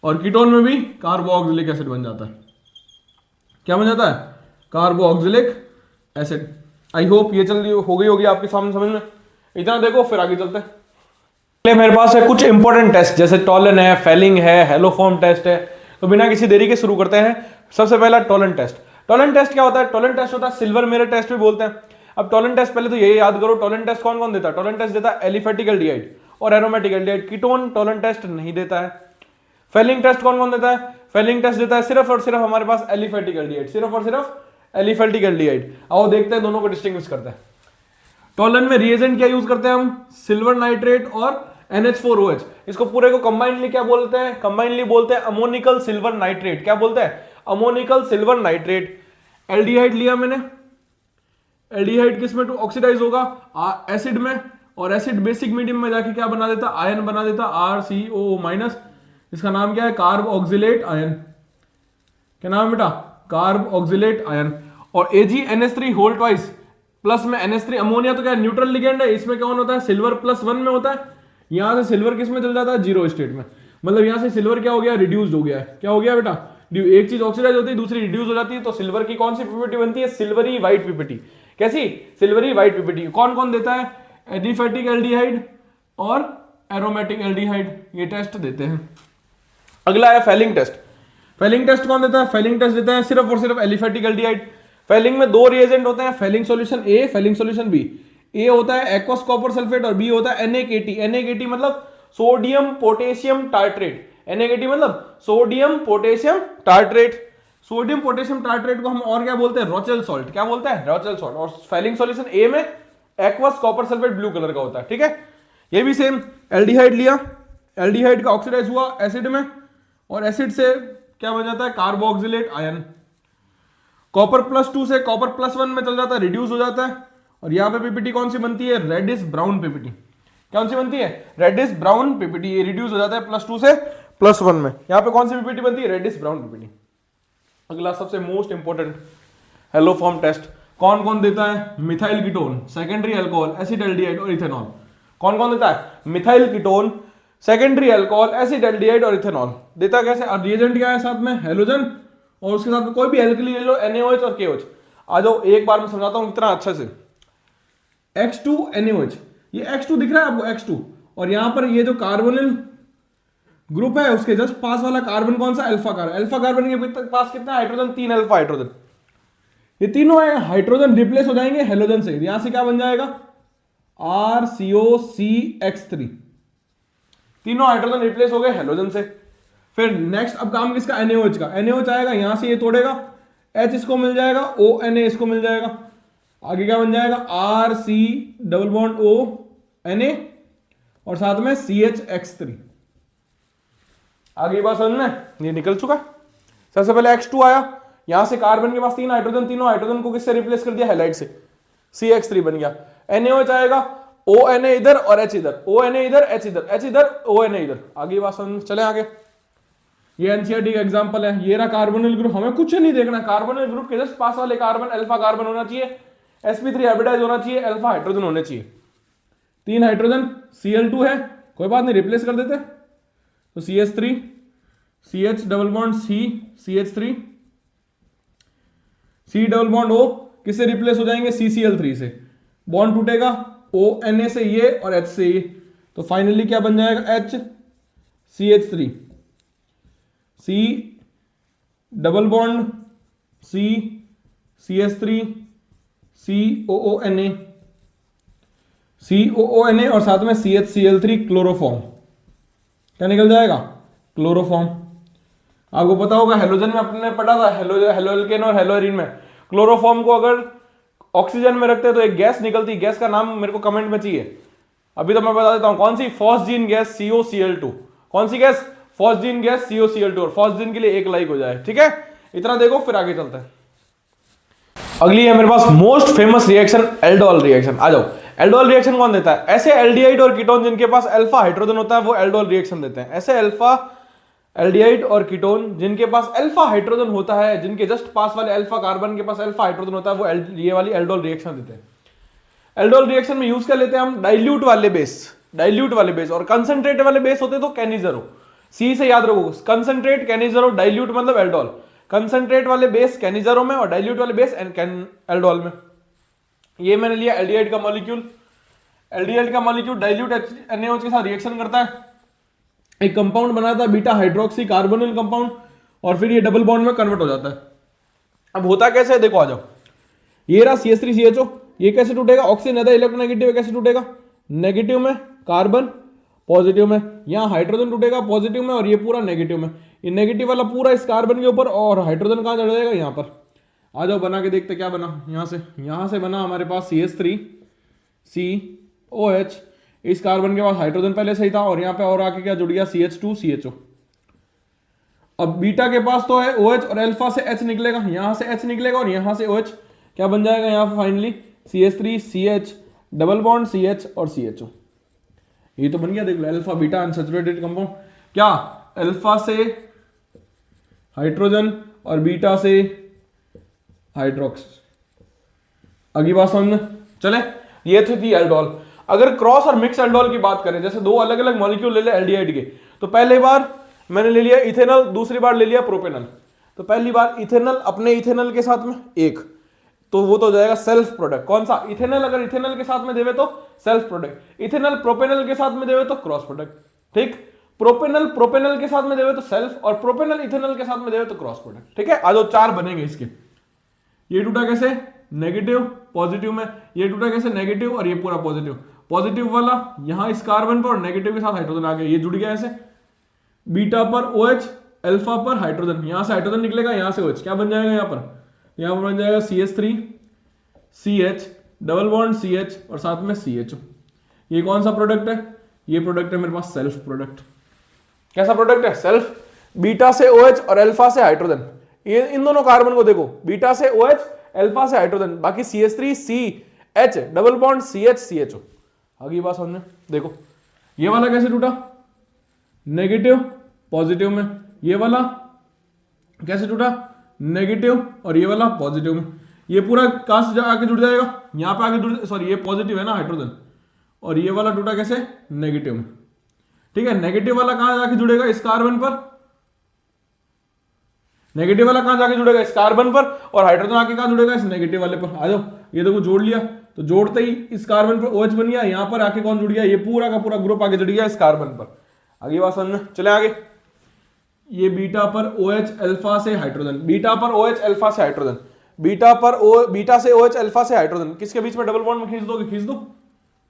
और कीटोन में भी कार्बोक्सिलिक एसिड बन जाता है। क्या बन जाता है, कार्बोक्सिलिक एसिड। आई होप ये जल्दी हो गई होगी आपके सामने समझ में, इतना देखो फिर आगे चलते हैं। मेरे पास है कुछ इंपॉर्टेंट टेस्ट, जैसे टॉलन है, फेलिंग है, हेलोफॉर्म टेस्ट है, तो बिना किसी देरी के शुरू करते हैं। सबसे पहला टॉलन टेस्ट। टॉलन टेस्ट क्या होता है, टॉलन टेस्ट होता है सिल्वर मिरर टेस्ट भी बोलते हैं। अब टॉलन टेस्ट पहले तो ये याद करो, टॉलन टेस्ट कौन कौन देता है, टॉलन टेस्ट देता है एलिफेटिक एल्डिहाइड और aromatic aldehyde. Ketone Tollens test नहीं देता है। फेलिंग टेस्ट कौन कौन देता है, फेलिंग टेस्ट देता है सिर्फ और सिर्फ हमारे पास एलिफेटिक एल्डिहाइड, सिर्फ और सिर्फ एलिफेटिक एल्डिहाइड। आओ देखते हैं दोनों को डिस्टिंग्विश करते हैं। टॉलन में रिएजेंट क्या यूज करते हैं हम, सिल्वर नाइट्रेट और NH4OH। इसको पूरे को कंबाइनली क्या बोलते हैं, कंबाइनली बोलते हैं अमोनिकल सिल्वर नाइट्रेट। क्या बोलते हैं, अमोनिकल सिल्वर नाइट्रेट। एल्डिहाइड लिया मैंने, एल्डिहाइड किस में ऑक्सीडाइज होगा, एसिड में, और एसिड बेसिक मीडियम में जाके क्या बना देता, आयन बना देता RCOO-। इसका नाम क्या है, कार्ब ऑक्सिलेट आयन। क्या नाम है बेटा, कार्ब ऑक्सिलेट आयन। और AgNH3 होल ट्वाइस, प्लस में NH3, अमोनिया तो क्या न्यूट्रल लिगेंड है, इसमें कौन होता है, सिल्वर +1 में होता है। यहां से सिल्वर किस में चल जाता है, 0 स्टेट में, मतलब यहां से सिल्वर क्या हो गया, रिड्यूस्ड हो गया है। क्या हो गया बेटा, एक चीज ऑक्सीडाइज होती है, दूसरी रिड्यूस हो जाती है, तो सिल्वर की कौन सी पीपीटी बनती है, सिल्वरी व्हाइट पीपीटी। कैसी, सिल्वरी व्हाइट पीपीटी। कौन कौन देता है, एलिफेटिक एल्डिहाइड और एरोमेटिक एल्डिहाइड, ये टेस्ट देते हैं। अगला है फेलिंग टेस्ट। फेलिंग टेस्ट कौन देता है, फेलिंग टेस्ट देता है सिर्फ और सिर्फ एलिफेटिक एल्डिहाइड। फेलिंग में दो रिएजेंट होते हैं, Fehling solution A, Fehling solution B। A होता है एक्वस कॉपर सल्फेट और बी होता है NaKT। NaKT मतलब सोडियम पोटेशियम टार्ट्रेट। NaKT मतलब sodium potassium tartrate. Sodium potassium tartrate को हम और क्या बोलते हैं, रोचेल सॉल्ट। क्या बोलते हैं, रोचेल सॉल्ट। और फेलिंग सॉल्यूशन ए में aqueous copper sulphate blue colour का होता है, ठीक है। ये भी सेम, एल्डिहाइड लिया, एल्डिहाइड का ऑक्सीडाइज हुआ एसिड में, और एसिड से क्या बन जाता है, कार्बोक्सिलेट आयन। कॉपर +2 से कॉपर +1 में चल जाता है, रिड्यूस हो जाता है। और यहां पे पीपीटी कौन सी बनती है, रेडिश ब्राउन पीपीटी। कौन सी बनती है, रेडिश ब्राउन पीपीटी। ये रिड्यूस हो जाता है +2 से +1 में। यहां पे कौन सी पीपीटी बनती है, रेडिश ब्राउन पीपीटी। अगला सबसे मोस्ट इंपोर्टेंट हेलोफॉर्म टेस्ट। कौन कौन देता है? Methyl ketone, secondary alcohol, acetaldehyde और इथेनॉल। कौन कौन देता है? Methyl ketone, secondary alcohol, acetaldehyde और इथेनॉल देता कैसे? अब रिएजेंट क्या है साथ में? हैलोजन, और उसके साथ में कोई भी एल्कली ले लो, NaOH और KOH। आ जाओ एक बार मैं समझाता हूं इतना अच्छा से। X2NaOH, ये X2 दिख रहा है आपको, X2, और यहां पर ये जो कार्बोनिल ग्रुप है उसके जस्ट पास वाला कार्बन कौन सा? Alpha carbon. अल्फा कार्बन के पास कितना हाइड्रोजन? 3 alpha hydrogen. ये तीनों है हाइड्रोजन रिप्लेस हो जाएंगे हेलोजन से। यहां से क्या बन जाएगा? RCOCH3। तीनों हाइड्रोजन रिप्लेस हो गए हेलोजन से। फिर नेक्स्ट अब काम किसका? NaOH का। NaOH आएगा, यहां से ये तोड़ेगा, H इसको मिल जाएगा, ONa इसको मिल जाएगा। आगे क्या बन जाएगा? RC≡ONa और साथ में CHX3। आगे बात समझ में? ये निकल चुका। सबसे पहले X2 आया, यहां से कार्बन के पास 3 हाइड्रोजन, तीनों हाइड्रोजन को किससे रिप्लेस कर दिया? हैलाइड से, CH3 बन गया। NaOH आएगा, ONa इधर और H इधर, ONa इधर, H इधर, H इधर, ONa इधर। आगे बात समझ। चले आगे। ये एनसीईआरटी का एग्जांपल है। ये रहा कार्बोनिल ग्रुप, हमें कुछ नहीं देखना, कार्बोनिल ग्रुप के जस्ट पास वाले कार्बन अल्फा कार्बन होना चाहिए, sp3 हाइब्रिडाइज होना चाहिए, अल्फा हाइड्रोजन होने चाहिए। 3 हाइड्रोजन, Cl2 है, कोई बात नहीं, रिप्लेस कर देते। तो CH3, CH double bond C, CH3, C double bond O किससे रिप्लेस हो जाएंगे? CCl3 से। बॉन्ड टूटेगा ONa से ये और H से ये, तो फाइनली क्या बन जाएगा? H CH3, C double bond C, CH3, COONA, COONA और साथ में CHCl3 क्लोरोफॉर्म। क्या निकल जाएगा? क्लोरोफॉर्म। आपको पता होगा हेलोजन में अपने पढ़ा था, हेलोएल्केन और हेलोएरिन में क्लोरोफॉर्म को अगर ऑक्सीजन में रखते हैं तो एक गैस निकलती, गैस का नाम मेरे को कमेंट में चाहिए। अभी तो मैं बता देता हूं कौन सी? Phosgene gas, COCl2। कौन सी गैस? Phosgene gas, COCl2। और फॉस्जीन के लिए एक लाइक हो जाए, ठीक है? इतना देखो, फिर आगे चलते हैं। अगली है मेरे पास most famous reaction, aldol reaction. आ जाओ। एल्डोल रिएक्शन कौन देता है? ऐसे एल्डिहाइड और कीटोन जिनके पास अल्फा हाइड्रोजन होता है वो एल्डोल रिएक्शन देते हैं। ऐसे अल्फा एल्डिहाइड और कीटोन जिनके पास अल्फा हाइड्रोजन होता है, जिनके जस्ट पास वाले अल्फा कार्बन के पास अल्फा हाइड्रोजन होता है, वो ये वाली एल्डोल रिएक्शन देते हैं। एल्डोल रिएक्शन में यूज कर लेते हैं हम डाइल्यूट वाले बेस, डाइल्यूट वाले बेस, और कंसंट्रेट वाले बेस होते तो कैनिजरो। सी से याद रखो, कंसंट्रेट, कैनिजरो, डाइल्यूट मतलब एल्डोल। कंसंट्रेट वाले बेस कैनिजरो में और डाइल्यूट वाले बेस एल्डोल में। ये मैंने लिया एल्डिहाइड का मॉलिक्यूल। एल्डिहाइड का मॉलिक्यूल डाइल्यूट NaOH के साथ रिएक्शन करता है, एक कंपाउंड बनाता है बीटा हाइड्रोक्सी कार्बोनिल कंपाउंड, और फिर ये डबल बॉन्ड में कन्वर्ट हो जाता है। अब होता कैसे है देखो, आ जाओ। ये रहा CH3CHO, ये कैसे टूटेगा? ऑक्सीजन है, इलेक्ट्रोनेगेटिव कैसे टूटेगा? नेगेटिव में, कार्बन पॉजिटिव में। यहाँ हाइड्रोजन टूटेगा पॉजिटिव में और ये पूरा नेगेटिव में। ये नेगेटिव वाला पूरा इस कार्बन के ऊपर, और हाइड्रोजन कहाँ चढ़ जाएगा? यहाँ पर। आ जाओ बना के देखते क्या बना। यहाँ से बना हमारे पास CH3COH, इस कार्बन के पास हाइड्रोजन पहले से ही था, और यहाँ पे और आके क्या जुड़ गया? CH2CHO। अब बीटा के पास तो है OH और अल्फा से H निकलेगा, यहां से H निकलेगा और यहां से OH। क्या बन जाएगा यहाँ पे finally? CH3CH double bond CH और CHO। ये तो बन गया, देख लो, अल्फा बीटा अनसैचुरेटेड कंपाउंड। क्या? अल्फा से हाइड्रोजन और बीटा से हाइड्रोक्स। अगली बात समझ में चले? ये थी एल्डोल। अगर क्रॉस और मिक्स एल्डोल की बात करें, जैसे दो अलग अलग मॉलिक्यूल ले ले एल्डिहाइड के, तो पहले बार मैंने ले लिया इथेनॉल, दूसरी बार ले लिया प्रोपेनॉल। तो पहली बार इथेनॉल अपने इथेनॉल के साथ में एक, तो वो तो हो जाएगा सेल्फ प्रोडक्ट। कौन सा? इथेनॉल अगर इथेनॉल के साथ में देवे तो सेल्फ प्रोडक्ट, इथेनॉल प्रोपेनॉल के साथ में देवे तो क्रॉस प्रोडक्ट। ठीक, प्रोपेनॉल प्रोपेनॉल के साथ में देवे तो सेल्फ, और प्रोपेनॉल इथेनॉल के साथ में देवे तो क्रॉस प्रोडक्ट। ठीक है, आज 4 बनेंगे इसके। ये टूटा कैसे? नेगेटिव पॉजिटिव में, ये टूटा कैसे? नेगेटिव और ये पूरा पॉजिटिव। पॉजिटिव वाला यहां इस कार्बन पर और नेगेटिव के साथ हाइड्रोजन आ गया, ये जुड़ गया ऐसे। बीटा पर OH, अल्फा पर हाइड्रोजन, यहां से हाइड्रोजन निकलेगा, यहां से OH। क्या बन जाएगा यहाँ पर? यहाँ पर बन जाएगा CH3CH डबल बॉन्ड CH और साथ में CHO। ये कौन सा प्रोडक्ट है? ये प्रोडक्ट है मेरे पास सेल्फ प्रोडक्ट। कैसा प्रोडक्ट है? सेल्फ। बीटा से OH और अल्फा से हाइड्रोजन, ये इन दोनों कार्बन को देखो, बीटा से OH अल्फा से हाइड्रोजन, बाकी CH3CH double bond CH CHO। आगे बात समझ में देखो, ये वाला कैसे टूटा? नेगेटिव पॉजिटिव में। ये वाला कैसे टूटा? नेगेटिव और ये वाला पॉजिटिव में। ये पूरा कहां से आके जुड़ जाएगा, यहां पे आके जुड़, सॉरी ये पॉजिटिव है ना हाइड्रोजन, और ये वाला टूटा कैसे, नेगेटिव में। ठीक है, नेगेटिव वाला कहां जाके जुड़ेगा, इस कार्बन पर, नेगेटिव वाला कहां जाके जुड़ेगा, इस कार्बन पर, और हाइड्रोजन आके कहां जुड़ेगा, इस नेगेटिव वाले पर। आ जाओ, ये देखो जोड़ लिया, तो जोड़ते ही इस कार्बन पर OH बन गया, यहां पर आके कौन जुड़ गया, ये पूरा का पूरा ग्रुप आगे जुड़ गया इस कार्बन पर। आगे बात समझ में, चले आगे। ये बीटा पर OH अल्फा से हाइड्रोजन, बीटा पर OH अल्फा से हाइड्रोजन, बीटा से OH अल्फा से हाइड्रोजन, किसके बीच में डबल बॉन्ड में खींच दोगे, खींच दो,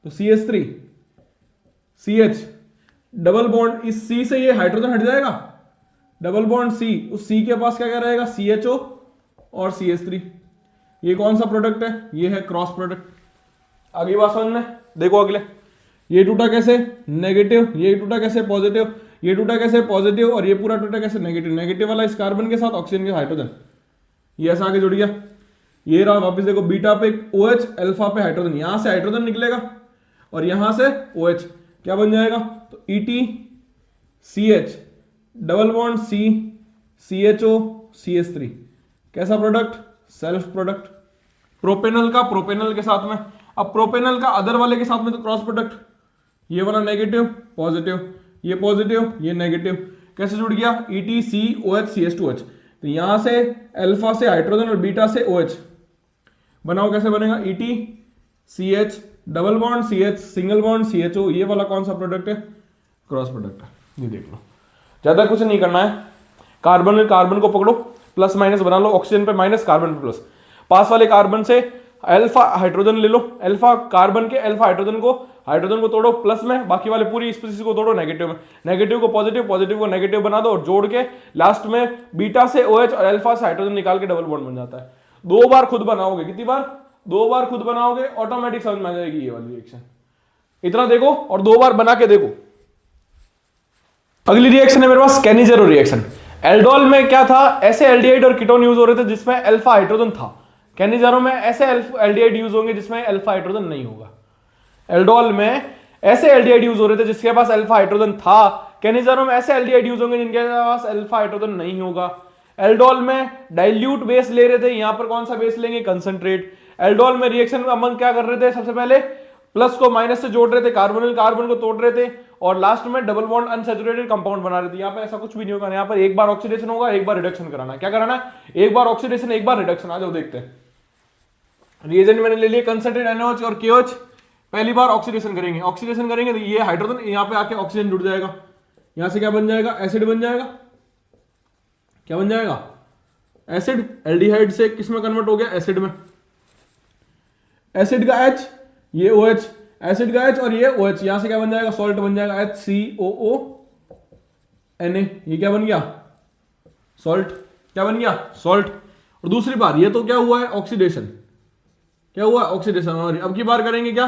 तो CH3 CH डबल बॉन्ड, इस C से ये हाइड्रोजन हट जाएगा, डबल बॉन्ड C, उस C के पास क्या क्या रहेगा, CHO और CH3। ये कौन सा प्रोडक्ट है, ये है क्रॉस प्रोडक्ट। आगे बात समझ में, देखो अगले, ये टूटा कैसे, नेगेटिव, ये टूटा कैसे पॉजिटिव, ये टूटा कैसे पॉजिटिव, और ये पूरा टूटा कैसे नेगेटिव, नेगेटिव वाला इस कार्बन के साथ ऑक्सीजन के हाइड्रोजन, ये ऐसा आगे जुड़ गया। ये रहा वापस देखो, बीटा पे OH अल्फा पे हाइड्रोजन, यहां से हाइड्रोजन निकलेगा और यहां से OH, क्या बन जाएगा, तो ET CH double bond C CHO CH3, कैसा प्रोडक्ट, सेल्फ प्रोडक्ट। प्रोपेनल का प्रोपेनल के साथ में, अब प्रोपेनल का अदर वाले के साथ में तो क्रॉस प्रोडक्ट, ये वाला नेगेटिव पॉजिटिव, ये पॉजिटिव ये नेगेटिव, कैसे जुड़ गया, ETCOH CH2H। तो यहां से अल्फा से हाइड्रोजन और बीटा से OH बनाओ, कैसे बनेगा, ETCH double bond CH single bond CHO, ये वाला कौन सा प्रोडक्ट है, क्रॉस प्रोडक्ट है। ये देख लो, ज्यादा कुछ नहीं करना है, कार्बन में कार्बन को पकड़ो, प्लस माइनस बना लो, ऑक्सीजन पे माइनस, कार्बन पे प्लस, पास वाले कार्बन से अल्फा हाइड्रोजन ले लो, अल्फा कार्बन के अल्फा हाइड्रोजन को तोड़ो प्लस में, बाकी वाले पूरी स्पीसीज को तोड़ो नेगेटिव में, नेगेटिव को पॉजिटिव, पॉजिटिव को नेगेटिव बना दो, और जोड़ के लास्ट में बीटा से OH और अल्फा से हाइड्रोजन निकाल के डबल बॉन्ड बन जाता है। 2 बार खुद बनाओगे, कितनी बार, 2 बार खुद बनाओगे, ऑटोमेटिक समझ में आ जाएगी ये वाली रिएक्शन। इतना देखो और 2 बार बना के देखो। अगली रिएक्शन है मेरे पास कैनिजेरो रिएक्शन। एल्डोल में क्या था, ऐसे एल्डिहाइड और कीटोन यूज हो रहे थे जिसमें अल्फा हाइड्रोजन था, कैनिजेरो में ऐसे एल्डिहाइड यूज होंगे जिसमें अल्फा हाइड्रोजन नहीं होगा। एल्डोल में ऐसे एल्डिहाइड यूज हो रहे थे जिसके पास अल्फा हाइड्रोजन था, कैनिजेरो में ऐसे एल्डिहाइड यूज होंगे जिनके पास अल्फा हाइड्रोजन नहीं होगा। एल्डोल में डाइल्यूट बेस ले रहे थे, यहां पर कौन सा बेस लेंगे, कंसंट्रेट। एल्डोल में रिएक्शन में अमन क्या कर रहे थे, सबसे पहले प्लस को माइनस से जोड़ रहे थे, कार्बोनिल कार्बन को तोड़ रहे थे, और लास्ट में डबल बॉन्ड अनसैचुरेटेड कंपाउंड बना रहे थे। यहाँ पे ऐसा कुछ भी नहीं होगा, यहाँ पर एक बार ऑक्सीडेशन होगा, एक बार रिडक्शन कराना है। क्या कराना है, एक बार ऑक्सीडेशन एक बार रिडक्शन। आ जाओ देखते हैं। रिएजेंट मैंने ले लिया कंसंट्रेट NaOH और KOH, पहली बार ऑक्सीडेशन करेंगे, ऑक्सीडेशन करेंगे तो ये हाइड्रोजन यहाँ पे आके ऑक्सीजन जुड़ जाएगा, यहां से क्या बन जाएगा, एसिड बन जाएगा। क्या बन जाएगा, एसिड। एल्डिहाइड से किस में कन्वर्ट हो गया, एसिड में। एसिड का H, ये OH, एसिड का H और ये OH, यहां से क्या बन जाएगा, सॉल्ट बन जाएगा, HCOONA। ये क्या बन गया, सॉल्ट। क्या बन गया, सॉल्ट। और दूसरी बार ये तो क्या हुआ है, ऑक्सीडेशन। क्या हुआ, ऑक्सीडेशन। और अब की बार करेंगे क्या,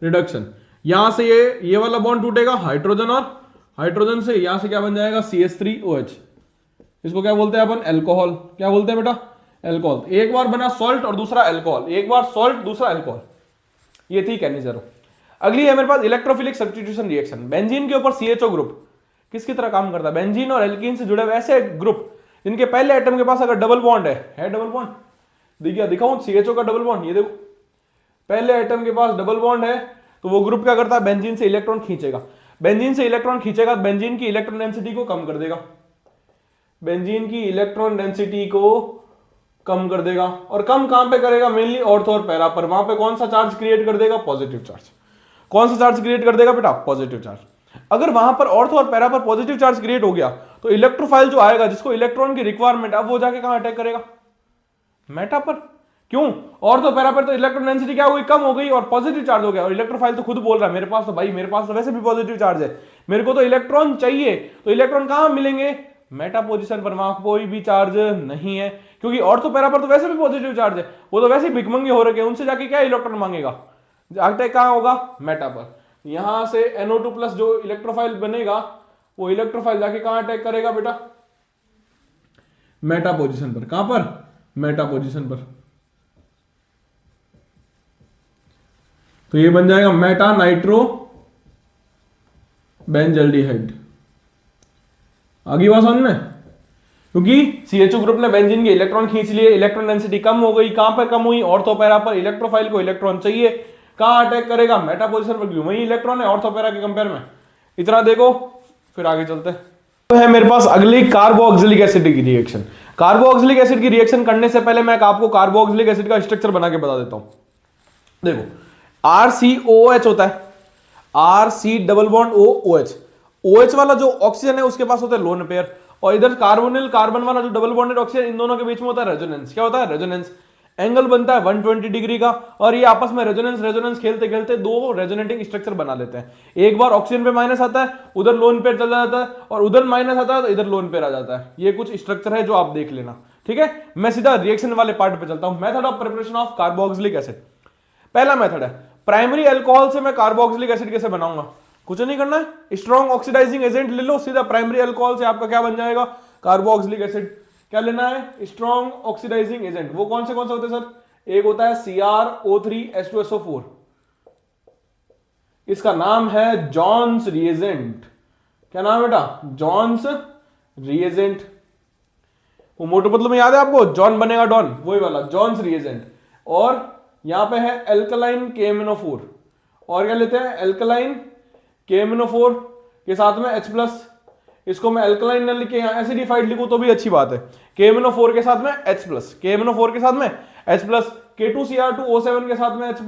रिडक्शन। यहां से ये वाला बॉन्ड टूटेगा, हाइड्रोजन और हाइड्रोजन से, यहां से क्या बन जाएगा, CH3OH। इसको क्या बोलते हैं अपन, एल्कोहल। क्या बोलते हैं बेटा, एल्कोहल। एक बार बना सॉल्ट और दूसरा एल्कोहल, एक बार सॉल्ट दूसरा एल्कोहल। ये थी कैनिजेरो। अगली है मेरे पास इलेक्ट्रोफिलिक सब्स्टिट्यूशन रिएक्शन। बेंजीन के ऊपर CHO ग्रुप किसकी तरह काम करता है, बेंजीन और एल्कीन से जुड़े हुए ऐसे ग्रुप जिनके पहले एटम के पास अगर डबल बॉन्ड है डबल बॉन्ड, देखिए दिखाऊं CHO का डबल बॉन्ड, ये देखो पहले एटम के पास डबल बॉन्ड है, तो वो ग्रुप क्या करता है, बेंजीन से इलेक्ट्रॉन खींचेगा। बेंजीन से इलेक्ट्रॉन खींचेगा, बेंजीन की इलेक्ट्रॉन डेंसिटी को कम कर देगा, बेंजीन की इलेक्ट्रॉन डेंसिटी को कम कर देगा। और कम कहां पे करेगा, मेनली ऑर्थो और पैरा पर। वहां पे कौन सा चार्ज क्रिएट कर देगा, पॉजिटिव चार्ज। कौन सा चार्ज क्रिएट कर देगा बेटा, पॉजिटिव चार्ज। अगर वहां पर ऑर्थो और पैरा पर पॉजिटिव चार्ज क्रिएट हो गया तो इलेक्ट्रोफाइल जो आएगा, जिसको इलेक्ट्रॉन की रिक्वायरमेंट, अब वो जाके कहां अटैक करेगा, मेटा पर। क्यों, ऑर्थो पैरा पर तो इलेक्ट्रॉन डेंसिटी क्या हो गई, कम हो गई, और पॉजिटिव चार्ज हो गया। और इलेक्ट्रोफाइल तो खुद बोल रहा है, मेरे पास तो भाई मेरे पास तो वैसे भी पॉजिटिव चार्ज है, मेरे को तो इलेक्ट्रॉन चाहिए। तो इलेक्ट्रॉन कहां मिलेंगे, मेटा पोजीशन पर। वहां कोई भी चार्ज नहीं है, क्योंकि ऑर्थो पैरा पर तो वैसे भी पॉजिटिव चार्ज है, वो तो वैसे ही भिखमंगे हो रखे हैं, उनसे जाके क्या इलेक्ट्रॉन मांगेगा, अटैक कहां होगा, मेटा पर। यहां से NO2+ जो इलेक्ट्रोफाइल बनेगा, वो इलेक्ट्रोफाइल जाके कहां अटैक करेगा बेटा, मेटा पोजीशन पर। कहां पर, मेटा पोजीशन पर। तो ये बन जाएगा मेटा नाइट्रो बेंजल्डिहाइड। आगे बात समझ में। क्योंकि CHO ग्रुप ने बेंजीन के इलेक्ट्रॉन खींच लिए, इलेक्ट्रॉन डेंसिटी कम हो गई। कहां पर कम हुई? ऑर्थो पैरा पर। इलेक्ट्रोफाइल को इलेक्ट्रॉन चाहिए, कहां अटैक करेगा? मेटा पोजीशन पर, क्यों? वही इलेक्ट्रॉन है ऑर्थो पैरा के कंपेयर में। इतना देखो, फिर आगे चलते हैं। तो है मेरे पास अगली कार्बोक्सिलिक एसिड की रिएक्शन। कार्बोक्सिलिक एसिड की रिएक्शन करने से पहले मैं आपको कार्बोक्सिलिक एसिड का स्ट्रक्चर बना के बता देता हूं। देखो, RCOH होता है, RC double bond OH। OH वाला जो ऑक्सीजन है उसके पास होता है लोन पेयर, और इधर कार्बोनिल कार्बन वाला जो डबल बॉन्डेड ऑक्सीजन, इन दोनों के बीच में होता है रेजोनेंस। क्या होता है? रेजोनेंस। एंगल बनता है 120 डिग्री का, और ये आपस में रेजोनेंस खेलते खेलते दो रेजोनेटिंग स्ट्रक्चर बना लेते हैं। एक बार ऑक्सीजन पे माइनस आता है, उधर लोन पेयर चला जाता है, और उधर माइनस आता है तो इधर लोन पेयर आ जाता है। ये कुछ स्ट्रक्चर है जो आप देख लेना, ठीक है। मैं सीधा रिएक्शन वाले पार्ट पे चलता हूं। Method of preparation of carboxylic acid. पहला मेथड है, प्राइमरी अल्कोहल से मैं कार्बोक्सिलिक एसिड कैसे बनाऊंगा? कुछ नहीं करना है, स्ट्रॉन्ग ऑक्सीडाइजिंग एजेंट ले लो, सीधा प्राइमरी अल्कोहल से आपका क्या बन जाएगा? Carboxylic acid. क्या लेना है? Strong oxidising agent. वो कौन से होते हैं सर? एक होता है CrO3H2SO4, इसका नाम है जॉन्स रिएजेंट। क्या नाम है बेटा? Johns reagent. वो मोटो मतलब में याद है आपको? जॉन बनेगा डॉन, वही वाला जॉन्स रिएजेंट। और यहां पे है एल्कलाइन KMnO4, और क्या लेते हैं? एल्कलाइन KMnO4 के साथ में H+। इसको मैं एल्कलाइन न लिखे यहां एसिडिफाइड लिखूं तो भी अच्छी बात है। KMnO4 के साथ में H+, KMnO4 के साथ में H+, K2Cr2O7 के साथ में H+,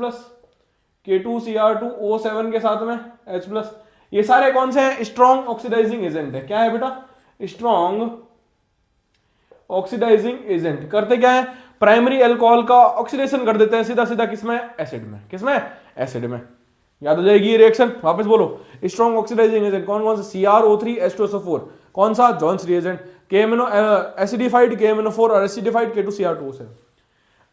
K2Cr2O7 के साथ में H+। ये सारे कौन से हैं? स्ट्रॉन्ग ऑक्सीडाइजिंग एजेंट है। क्या है बेटा? Strong oxidising agent. करते क्या है? प्राइमरी अल्कोहल का ऑक्सीडेशन कर देते हैं सीधा सीधा किसमें? एसिड में। किसमें? एसिड में। याद हो जाएगी ये रिएक्शन? वापस बोलो, स्ट्रॉन्ग ऑक्सीडाइजिंग एजेंट कौन कौन सा? CrO3H2SO4, कौन सा? Johns reagent. एसिडिफाइड KMnO4 और एसिडिफाइड K2Cr2O7।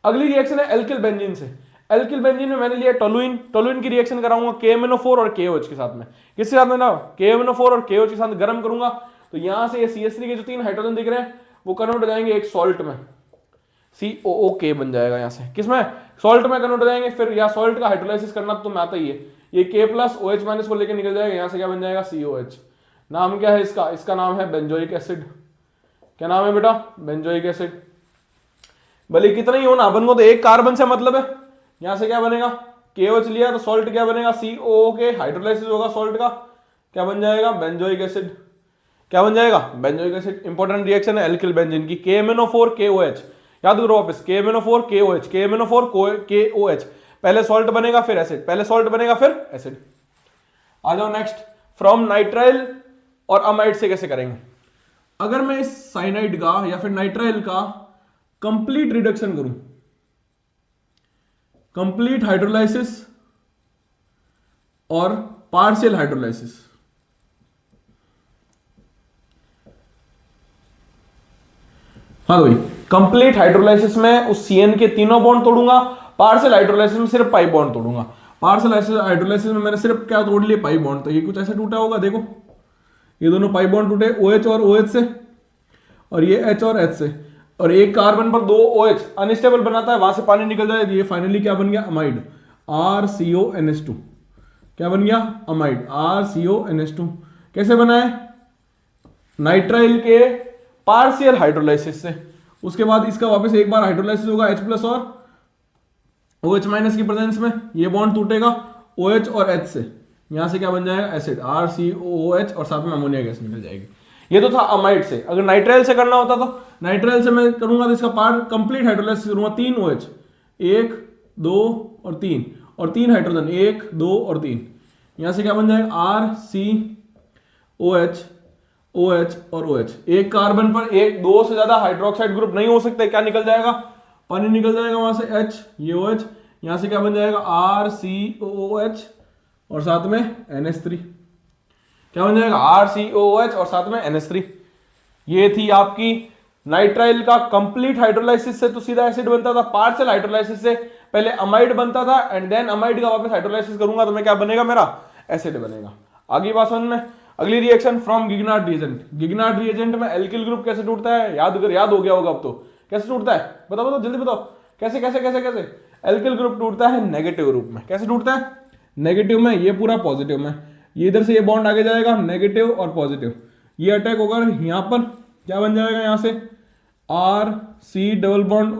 अगली रिएक्शन है एल्किल बेंजीन से। एल्किल बेंजीन में मैंने लिया टोलुइन। टोलुइन की रिएक्शन कराऊंगा KMnO4 और KOH के साथ में। किसके साथ में ना? KMnO4 और KOH के साथ गर्म करूंगा, तो यहां से ये CH3 के जो 3 हाइड्रोजन दिख रहे हैं वो कन्वर्ट हो जाएंगे एक सॉल्ट में, COOK बन जाएगा यहां से। किसमें? सॉल्ट में कन्वर्ट हो जाएंगे। फिर या सॉल्ट का हाइड्रोलाइसिस करना तो आता ही है, ये K+OH- को लेकर निकल जाएगा, यहां से क्या बन जाएगा? COH। नाम क्या है इसका? इसका नाम है बेंजोइक एसिड। क्या नाम है बेटा? Benzoic acid. भले कितना ही हो ना, अपन को तो एक कार्बन से मतलब है। यहां से क्या बनेगा? KOH लिया तो सॉल्ट क्या बनेगा? COOK, हाइड्रोलाइसिस होगा सॉल्ट का, क्या बन जाएगा? Benzoic acid. क्या बन जाएगा? Benzoic acid. इंपॉर्टेंट रिएक्शन है एल्किल बेंजीन की। KMnO4 KOH, याद करो वापस, KMnO4 KOH, KMnO4 KOH। पहले सॉल्ट बनेगा फिर एसिड, पहले सॉल्ट बनेगा फिर एसिड। आ जाओ नेक्स्ट, फ्रॉम नाइट्राइल और अमाइड से कैसे करेंगे? अगर मैं इस साइनाइड का या फिर नाइट्राइल का कंप्लीट रिडक्शन करूं, कंप्लीट हाइड्रोलाइसिस और पार्शियल हाइड्रोलाइसिस, हाँ भाई, कंप्लीट हाइड्रोलाइसिस में उस CN के तीनों बॉन्ड तोड़ूंगा, पार्शियल हाइड्रोलाइसिस में सिर्फ पाई बॉन्ड तोड़ूंगा। पार्शियल हाइड्रोलाइसिस में मैंने सिर्फ क्या तोड़ लिए? Pi bond. तो ये कुछ ऐसे टूटा होगा, देखो ये दोनों पाई बॉन्ड टूटे, OH और OH से, और ये H और H से, और एक कार्बन पर 2 OH अनस्टेबल बनाता है, वहां से पानी निकल जाए, ये फाइनली क्या बन गया? Amide, RCONH2। क्या बन गया? Amide, RCONH2। कैसे बना है? नाइट्राइल के पार्शियल हाइड्रोलाइसिस से। उसके बाद इसका वापस एक बार हाइड्रोलाइसिस होगा H+ और OH- की प्रेजेंस में, ये बॉन्ड टूटेगा OH और H से, यहां से क्या बन जाएगा? एसिड, RCOOH, और साथ में अमोनिया गैस निकल जाएगी। ये तो था अमाइड से। अगर नाइट्राइल से करना होता तो नाइट्राइल से मैं करूंगा तो इसका पार्ट कंप्लीट हाइड्रोलाइसिस करूंगा। 3 OH, 1 2 और 3, और 3 हाइड्रोजन, 1 2 और 3, यहां से क्या बन जाएगा? RCOH OH और OH। एक कार्बन पर एक 2 से ज्यादा हाइड्रोक्साइड ग्रुप नहीं हो सकते, क्या निकल जाएगा? पानी निकल जाएगा वहां से, H, ये OH, यहां से क्या बन जाएगा? RCOOH और साथ में NH3। क्या बन जाएगा? RCOOH और साथ में NH3। ये थी आपकी नाइट्राइल का कंप्लीट हाइड्रोलाइसिस से तो सीधा एसिड बनता था, पार्शियल हाइड्रोलाइसिस से पहले अमाइड बनता था, एंड देन अमाइड का वापस हाइड्रोलाइसिस करूंगा तो मैं क्या बनेगा? मेरा एसिड बनेगा। आगे बात समझ में? अगली रिएक्शन फ्रॉम गिगनार्ड रिएजेंट। गिगनार्ड रिएजेंट में एल्किल ग्रुप कैसे टूटता है? याद हो गया होगा अब तो। कैसे टूटता है? बताओ जल्दी बताओ, कैसे कैसे कैसे कैसे? एल्किल ग्रुप टूटता है नेगेटिव रूप में। कैसे टूटता है? नेगेटिव में, ये पूरा पॉजिटिव में। ये इधर से ये बॉन्ड आगे जाएगा, नेगेटिव और पॉजिटिव, ये अटैक होगा यहां पर, क्या बन जाएगा यहां से R C double bond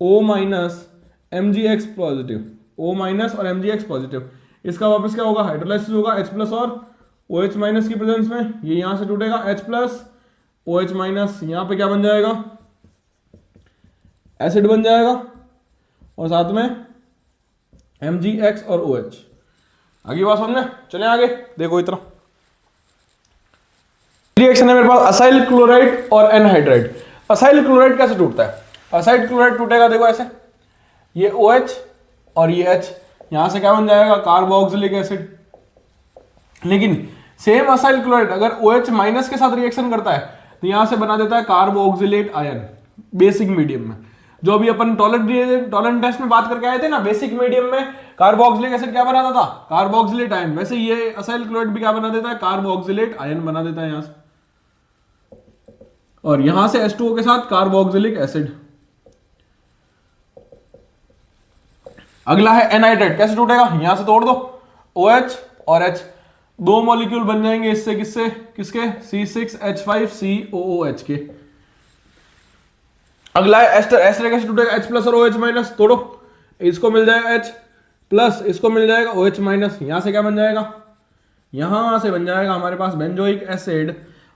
O minus mgx positive, O minus और mgx पॉजिटिव। इसका वापस क्या होगा, हाइड्रोलाइसिस होगा H प्लस और OH माइनस की प्रेजेंस में, ये यहां से टूटेगा H प्लस OH माइनस, यहां पे क्या बन जाएगा, एसिड बन जाएगा और साथ में mgx और OH। आगे बात समझे, चले आगे देखो इतना रिएक्शन है मेरे पास असाइल क्लोराइड और एनहाइड्राइड। असाइल क्लोराइड कैसे टूटता है, असाइल क्लोराइड टूटेगा देखो ऐसे, ये OH और ये H, यहां से क्या बन जाएगा कार्बोक्सिलिक एसिड। लेकिन सेम असाइल क्लोराइड अगर OH माइनस के साथ रिएक्शन करता है तो यहां से बना देता है कार्बोक्सिलेट आयन बेसिक मीडियम में। जो भी अपन टॉलरेंट टेस्ट में बात करके आए थे ना, बेसिक मीडियम में कार्बोक्सिलिक एसिड क्या बनाता था, कार्बोक्सिलेट आयन, वैसे ये असाइल क्लोराइड भी क्या बना देता है, कार्बोक्सिलेट आयन बना देता है यहां से, और यहां से H2O के साथ कार्बोक्सिलिक एसिड। अगला है एनहाइड्राइड, कैसे टूटेगा, यहां से तोड़ दो OH और H, दो मॉलिक्यूल बन जाएंगे इससे, किससे, किसके, C6H5COOH के। अगला है एस्टर, एस्टर कैसे टूटेगा, H प्लस और OH माइनस, तोड़ो, इसको मिल जाएगा H प्लस, इसको मिल जाएगा OH माइनस, यहां से क्या बन जाएगा, यहां से बन जाएगा हमारे पास बेंजोइक एसिड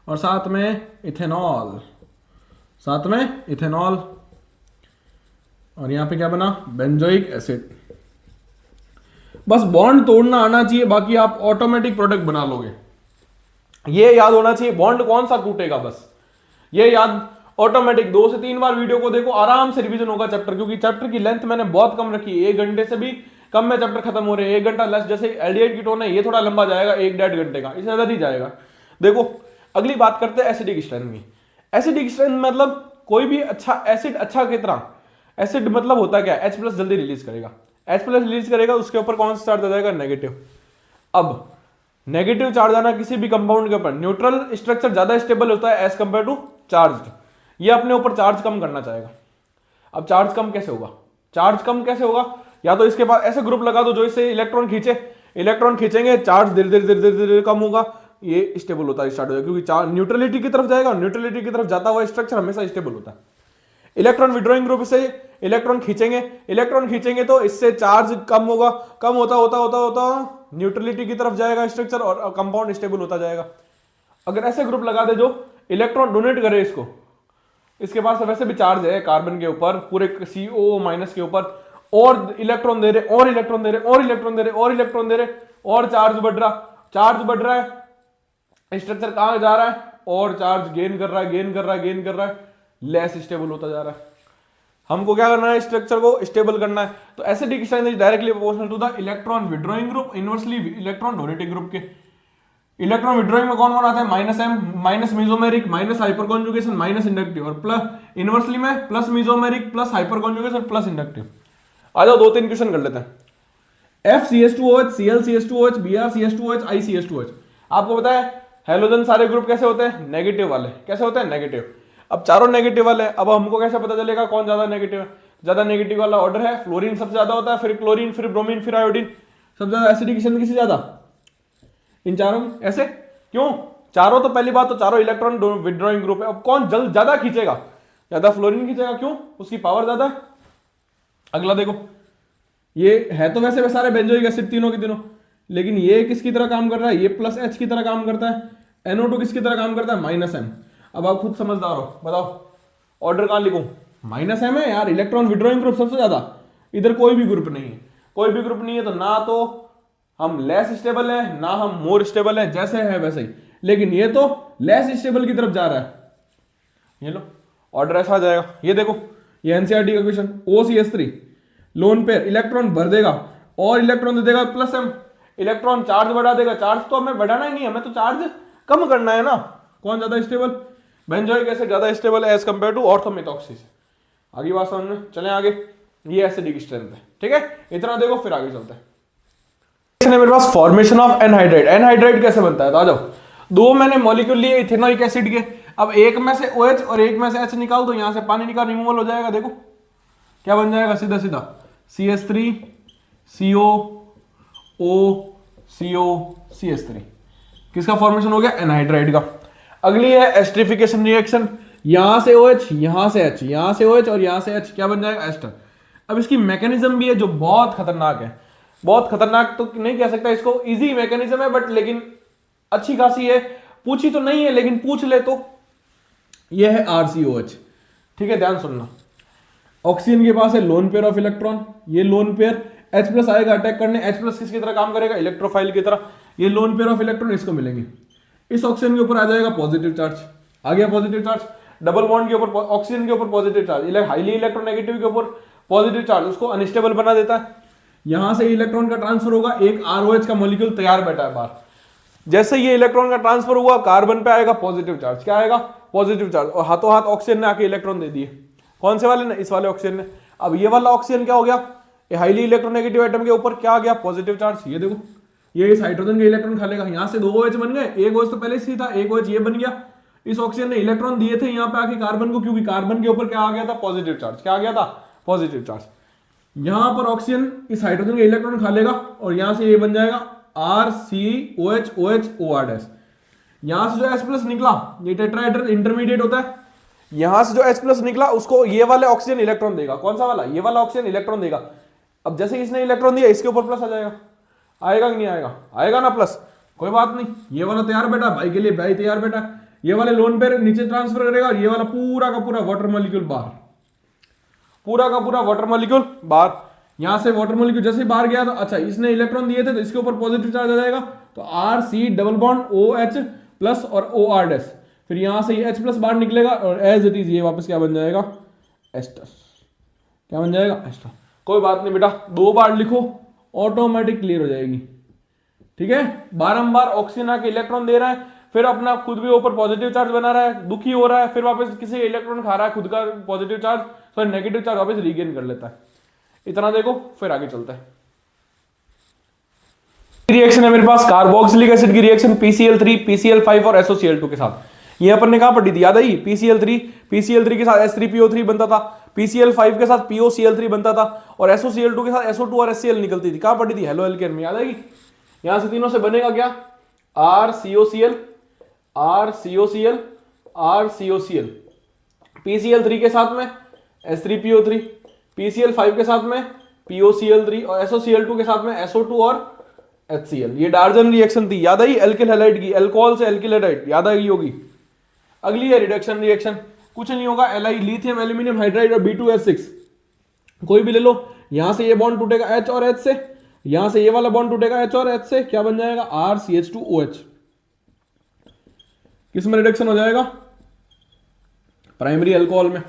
और साथ में इथेनॉल, साथ में इथेनॉल, और यहां पे क्या बना, बेंजोइक एसिड। बस बॉन्ड तोड़ना आना चाहिए, बाकी आप ऑटोमेटिक प्रोडक्ट बना लोगे। ये याद होना चाहिए बॉन्ड कौन सा टूटेगा, बस ये याद ऑटोमेटिक। 2 से 3 बार वीडियो को देखो, आराम से रिवीजन होगा चैप्टर, क्योंकि चैप्टर की लेंथ मैंने बहुत कम रखी है, 1 घंटे से भी कम में चैप्टर खत्म हो रहे हैं। 1 घंटा लेस, जैसे एल्डिहाइड कीटोन है ये थोड़ा लंबा जाएगा 1-1.5 घंटे का, इससे ज्यादा नहीं जाएगा। देखो अगली बात करते हैं एसिडिक स्ट्रेंथ की। एसिडिक स्ट्रेंथ मतलब कोई भी अच्छा एसिड, अच्छा कितना एसिड मतलब होता क्या है, H प्लस जल्दी रिलीज करेगा, H प्लस रिलीज करेगा, उसके ऊपर कौन सा चार्ज आ जाएगा, नेगेटिव। अब नेगेटिव चार्ज आना किसी भी कंपाउंड के ऊपर, न्यूट्रल स्ट्रक्चर ज्यादा स्टेबल होता है एज कंपेयर टू चार्ज, ये अपने ऊपर चार्ज कम करना चाहेगा। अब चार्ज कम कैसे होगा, चार्ज कम कैसे होगा, या तो इसके पास ऐसे ग्रुप लगा दो जो इससे इलेक्ट्रॉन खींचे, इलेक्ट्रॉन खींचेंगे, चार्ज धीरे धीरे धीरे धीरे कम होगा, ये स्टेबल होता है, स्टार्ट हो जाएगा, क्योंकि चार्ज न्यूट्रलिटी की तरफ जाएगा, न्यूट्रलिटी की तरफ जाता हुआ स्ट्रक्चर हमेशा स्टेबल होता है। इलेक्ट्रॉन विड्रॉइंग ग्रुप से इलेक्ट्रॉन खींचेंगे तो इससे चार्ज कम होगा, कम होता होता होता होता न्यूट्रलिटी की तरफ जाएगा स्ट्रक्चर और कंपाउंड स्टेबल होता जाएगा। अगर ऐसे ग्रुप लगा दे जो इलेक्ट्रॉन डोनेट करे इसको, इसके पास वैसे भी चार्ज है कार्बन के ऊपर, पूरे CO माइनस के ऊपर, और इलेक्ट्रॉन दे रहे और इलेक्ट्रॉन दे रहे और इलेक्ट्रॉन दे रहे और इलेक्ट्रॉन दे रहे और चार्ज बढ़ रहा है, स्ट्रक्चर कहां जा रहा है, और चार्ज गेन कर रहा है, लेस स्टेबल होता जा रहा है। हमको क्या करना है, स्ट्रक्चर को स्टेबल करना है। तो acidic strength is directly proportional to the electron withdrawing group inversely electron donating group के। इलेक्ट्रॉन विड्रॉइंग में कौन कौन आता है, -M, minus mesomeric, minus hyperconjugation, minus inductive, और प्लस इनवर्सली में plus mesomeric, plus hyperconjugation, plus inductive. आ जाओ 2-3 क्वेश्चन कर लेते हैं। FCH2OH, ClCH2OH, BrCH2OH, ICH2OH। आपको पता है हैलोजन सारे ग्रुप कैसे होते हैं, नेगेटिव वाले, कैसे होते हैं, नेगेटिव। अब चारों नेगेटिव वाले, अब हमको कैसे पता चलेगा कौन ज्यादा नेगेटिव है, ज्यादा नेगेटिव वाला ऑर्डर है, फ्लोरीन सबसे ज्यादा होता है, फिर क्लोरीन, फिर ब्रोमीन, फिर आयोडीन, सबसे ज्यादा एसिडिक स्ट्रेंथ किससे ज्यादा, इन चारों में। ऐसे क्यों, चारों तो पहली बात तो चारों इलेक्ट्रॉन विड्रॉइंग ग्रुप है। अब कौन ज्यादा खींचेगा, ज्यादा फ्लोरीन खींचेगा, क्यों, उसकी पावर ज्यादा है। अगला देखो, ये है तो वैसे सारे बेंजोइक एसिड तीनों के तीनों, लेकिन ये किसकी तरह काम कर रहा है, ये +H की तरह काम करता है, NO2 किसकी तरह काम करता है, -M। अब आप खुद समझदार हो, बताओ ऑर्डर कहां लिखूं, -M है यार, इलेक्ट्रॉन विड्रॉइंग ग्रुप सबसे ज्यादा, इधर कोई भी ग्रुप नहीं है, कोई भी ग्रुप नहीं है, तो ना तो हम लेस स्टेबल है ना हम मोर स्टेबल है, जैसे है वैसे ही, लेकिन ये तो लेस स्टेबल की तरफ जा रहा है। ये लो ऑर्डर ऐसा आ जाएगा। ये देखो, ये NCERT का question, OCH3 lone pair, electron भर देगा और इलेक्ट्रॉन दे देगा +M, इलेक्ट्रॉन चार्ज बढ़ा देगा, चार्ज तो हमें बढ़ाना ही नहीं, हमें तो चार्ज कम करना है ना। कौन ज्यादा स्टेबल, बेंजोइक एसिड ज्यादा स्टेबल है एज कंपेयर टू ऑर्थोमेथॉक्सी से। आगे बात समझ में, चलें आगे। ये एसिडिक स्ट्रेंथ है, ठीक है, इतना देखो फिर आगे चलते हैं। मेरे पास फॉर्मेशन ऑफ एनहाइड्राइड, एनहाइड्राइड कैसे बनता है, तो आ जाओ। 2 मैंने मॉलिक्यूल लिए इथेनोइक एसिड के, अब एक में से OH और एक में से H निकाल दो, यहां से पानी निकाल, रिमूवल हो जाएगा। देखो क्या बन जाएगा, सीधा सीधा CH3 CO O CO CH3, किसका फॉर्मेशन हो गया, एनहाइड्राइड का। अगली है एस्टरिफिकेशन रिएक्शन, यहां से OH, यहां से H, यहां से OH और यहां से H, क्या बन जाएगा एस्टर। अब इसकी मैकेनिज्म भी है जो बहुत खतरनाक है, बहुत खतरनाक तो नहीं कह सकता इसको, इजी मैकेनिज्म है बट लेकिन अच्छी खासी है, पूछी तो नहीं है लेकिन पूछ ले तो। यह है RCOH, ठीक है, ध्यान सुनना। ऑक्सीजन के पास है लोन पेयर ऑफ इलेक्ट्रॉन, ये लोन पेयर H प्लस आएगा अटैक करने, H प्लस किसकी तरह काम करेगा, इलेक्ट्रोफाइल की तरह, ये लोन पेयर ऑफ इलेक्ट्रॉन इसको मिलेंगे, इस ऑक्सीजन के ऊपर आ जाएगा पॉजिटिव चार्ज, आ गया पॉजिटिव चार्ज, डबल बॉन्ड के ऊपर ऑक्सीजन के ऊपर पॉजिटिव चार्ज, हाईली इलेक्ट्रोनेगेटिव के ऊपर पॉजिटिव चार्ज, उसको अनस्टेबल बना देता है। यहां से इलेक्ट्रॉन का ट्रांसफर होगा, एक ROH का मॉलिक्यूल तैयार बैठा है बाहर, जैसे ये इलेक्ट्रॉन का ट्रांसफर हुआ कार्बन पे आएगा पॉजिटिव चार्ज, क्या आएगा पॉजिटिव चार्ज, और हाथों हाथ ऑक्सीजन ने आके इलेक्ट्रॉन दे दिए, कौन से वाले ने, इस वाले ऑक्सीजन ने। अब ये वाला ऑक्सीजन क्या हो गया, ये हाईली इलेक्ट्रोनेगेटिव एटम के ऊपर क्या आ गया पॉजिटिव चार्ज, ये देखो ये इस हाइड्रोजन के इलेक्ट्रॉन खा लेगा, यहां से 2 OH बन गए, एक OH तो पहले से ही था, एक OH ये बन गया, इस ऑक्सीजन ने इलेक्ट्रॉन दिए थे यहाँ पे आके कार्बन को, क्योंकि कार्बन के ऊपर क्या आ गया था पॉजिटिव चार्ज, क्या आ गया था पॉजिटिव चार्ज। यहां पर ऑक्सीजन इस हाइड्रोजन के इलेक्ट्रॉन खा लेगा और यहां से ये बन जाएगा RCOH OH OR-। यहां से जो H प्लस निकला, ये टेट्राहेड्रल इंटरमीडिएट होता है, यहां से जो H प्लस निकला उसको ये वाले ऑक्सीजन इलेक्ट्रॉन देगा, कौन सा वाला, ये वाला ऑक्सीजन इलेक्ट्रॉन देगा। अब जैसे इसने इलेक्ट्रॉन दिया इसके ऊपर प्लस आ जाएगा, आएगा कि नहीं आएगा, आएगा ना प्लस, कोई बात नहीं, ये वाला तैयार बैठा भाई के लिए, भाई तैयार बैठा, ये वाले लोन पेयर नीचे ट्रांसफर करेगा और ये वाला पूरा का पूरा वाटर मॉलिक्यूल बाहर, पूरा का पूरा वाटर मॉलिक्यूल बाहर। यहां से वाटर मॉलिक्यूल जैसे बाहर गया तो अच्छा इसने इलेक्ट्रॉन दिए थे तो इसके ऊपर पॉजिटिव चार्ज आ जाएगा, तो RC double bond OH plus और OR-, फिर यहां से ये H प्लस बाहर निकलेगा और एज इट इज ये वापस क्या बन जाएगा एस्टर, क्या बन जाएगा एस्टर। कोई बात नहीं बेटा, 2 बार लिखो ऑटोमेटिक क्लियर हो जाएगी, ठीक है। बारंबार ऑक्सीजन आके इलेक्ट्रॉन दे रहा है, फिर अपना खुद भी ऊपर पॉजिटिव चार्ज बना रहा है, दुखी हो रहा है, फिर वापस किसी इलेक्ट्रॉन खा रहा है, खुद का positive charge sorry negative charge वापस रीगेन कर लेता है। इतना देखो फिर आगे चलता है। रिएक्शन है मेरे पास कार्बोक्सिलिक एसिड की रिएक्शन PCl3 PCl5 और SOCl2 के साथ। ये अपन ने कहां पढ़ी थी, याद आई, PCl3 के साथ H3PO3 बनता था, PCl5 के साथ POCl3 बनता था और SOCl2 के साथ SO2 और HCl निकलती थी, कहां पढ़ी थी, हेलो एल्केन में, याद आएगी। यहां से तीनों से बनेगा क्या, RCOCl RCOCl RCOCl, PCl3 के साथ में H3PO3, PCl5 के साथ में POCl3 और SOCl2 के साथ में SO2 और HCl। ये डार्जन रिएक्शन थी, याद आई, एल्किल हैलाइड की, अल्कोहल से एल्किल हैलाइड, याद आई होगी। अगली है रिडक्शन रिएक्शन, कुछ नहीं होगा, Li लिथियम एल्यूमिनियम हाइड्राइड और B2H6 कोई भी ले लो, यहां से ये बॉन्ड टूटेगा H और H से, यहां से ये वाला बॉन्ड टूटेगा H और H से, क्या बन जाएगा RCH2OH। किस में रिडक्शन हो जाएगा, प्राइमरी अल्कोहल में,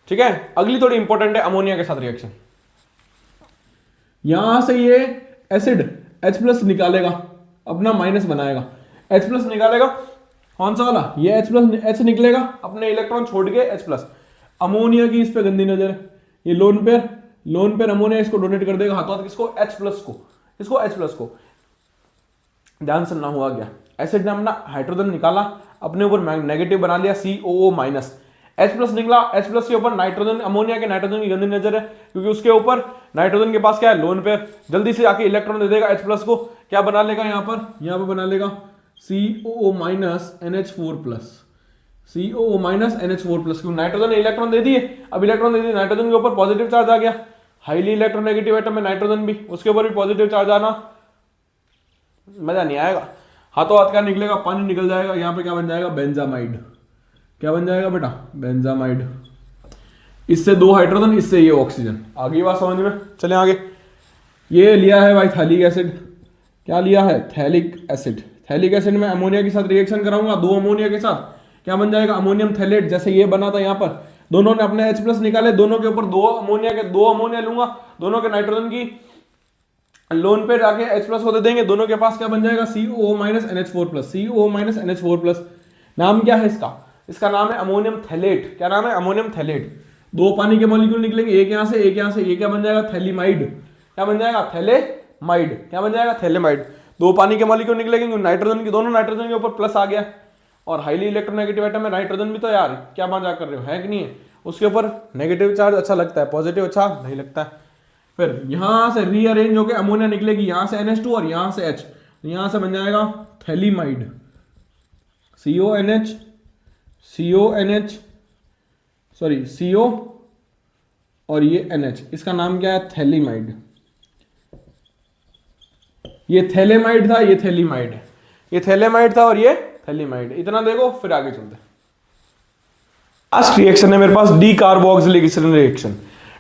ठीक है। अगली थोड़ी इंपॉर्टेंट है, अमोनिया के साथ रिएक्शन। यहां से ये एसिड H प्लस निकालेगा, अपना माइनस बनाएगा, H प्लस निकालेगा, कौन सा वाला, ये H प्लस H निकलेगा, अपने इलेक्ट्रॉन छोड़ के H प्लस। अमोनिया की इस पे गंदी नजर है, ये लोन पेयर अमोनिया इसको डोनेट कर देगा हाथों हाथ, किसको H प्लस को, इसको H प्लस को। ध्यान से ना हुआ गया, एसिड ने अपना हाइड्रोजन निकाला, अपने ऊपर नेगेटिव बना लिया COO माइनस, H प्लस निकला, H प्लस के ऊपर नाइट्रोजन, अमोनिया के नाइट्रोजन की गंदी नजर है क्योंकि उसके ऊपर नाइट्रोजन के पास क्या है लोन पेयर, जल्दी से आके इलेक्ट्रॉन दे देगा H प्लस को, क्या बना लेगा यहाँ पर बना लेगा COO minus NH4 plus, COO minus NH4 plus, क्योंकि नाइट्रोजन ने इलेक्ट्रॉन दे दिए, अब इलेक्ट्रॉन दे दिए, नाइट्रोजन के ऊपर पॉजिटिव चार्ज आ गया, हाईली इलेक्ट्रोनेगेटिव एटम में नाइट्रोजन भी, उसके ऊपर भी पॉजिटिव चार्ज आना, मजा नहीं आएगा, हाथों हाथ क्या निकलेगा, पानी निकल जाएगा, यहाँ पे क्या बन जाएगा बेंजामाइड, क्या बन जाएगा बेटा बेंजामाइड। इससे 2 हाइड्रोजन, इससे ये ऑक्सीजन, आगे बात समझ में, चले आगे। ये लिया है भाई थैलिक एसिड, क्या लिया है थैलिक एसिड, थैलिक एसिड में अमोनिया के साथ रिएक्शन कराऊंगा, 2 अमोनिया के साथ, क्या बन जाएगा अमोनियम थैलेट, जैसे ये बना था यहाँ पर, दोनों ने अपने H प्लस निकाले, दोनों के ऊपर 2 अमोनिया लूंगा, दोनों के नाइट्रोजन की लोन पे जाके H प्लस को दे देंगे, दोनों के पास क्या बन जाएगा COO minus NH4 plus, COO minus NH4 plus. नाम क्या है इसका नाम है अमोनियम थैलेट, क्या नाम है अमोनियम थैलेट। 2 पानी के मॉलिक्यूल निकलेंगे, एक यहाँ से एक यहाँ से, ये क्या बन जाएगा थैलीमाइड, क्या बन जाएगा थैलेमाइड, क्या बन जाएगा थैलेमाइड। 2 पानी के मॉलिक्यूल निकलेंगे, नाइट्रोजन की, दोनों नाइट्रोजन के ऊपर प्लस आ गया, और हाईली इलेक्ट्रोनेगेटिव एटम में नाइट्रोजन भी, तो यार क्या मजाक कर रहे हो, है कि नहीं है, उसके ऊपर नेगेटिव चार्ज अच्छा लगता है, पॉजिटिव अच्छा नहीं लगता है। फिर यहां से रीअरेंज होकर अमोनिया निकलेगी, यहां से NH2 और यहां से H, यहां से बन जाएगा phthalimide, CONH, CONH, sorry CO और ये NH, इसका नाम क्या है? थैलीमाइड। ये थैलेमाइड था, ये थैलीमाइड है। ये थैलेमाइड था और ये थैलीमाइड। इतना देखो, फिर आगे चलते हैं। लास्ट रिएक्शन है मेरे पास decarboxylation reaction.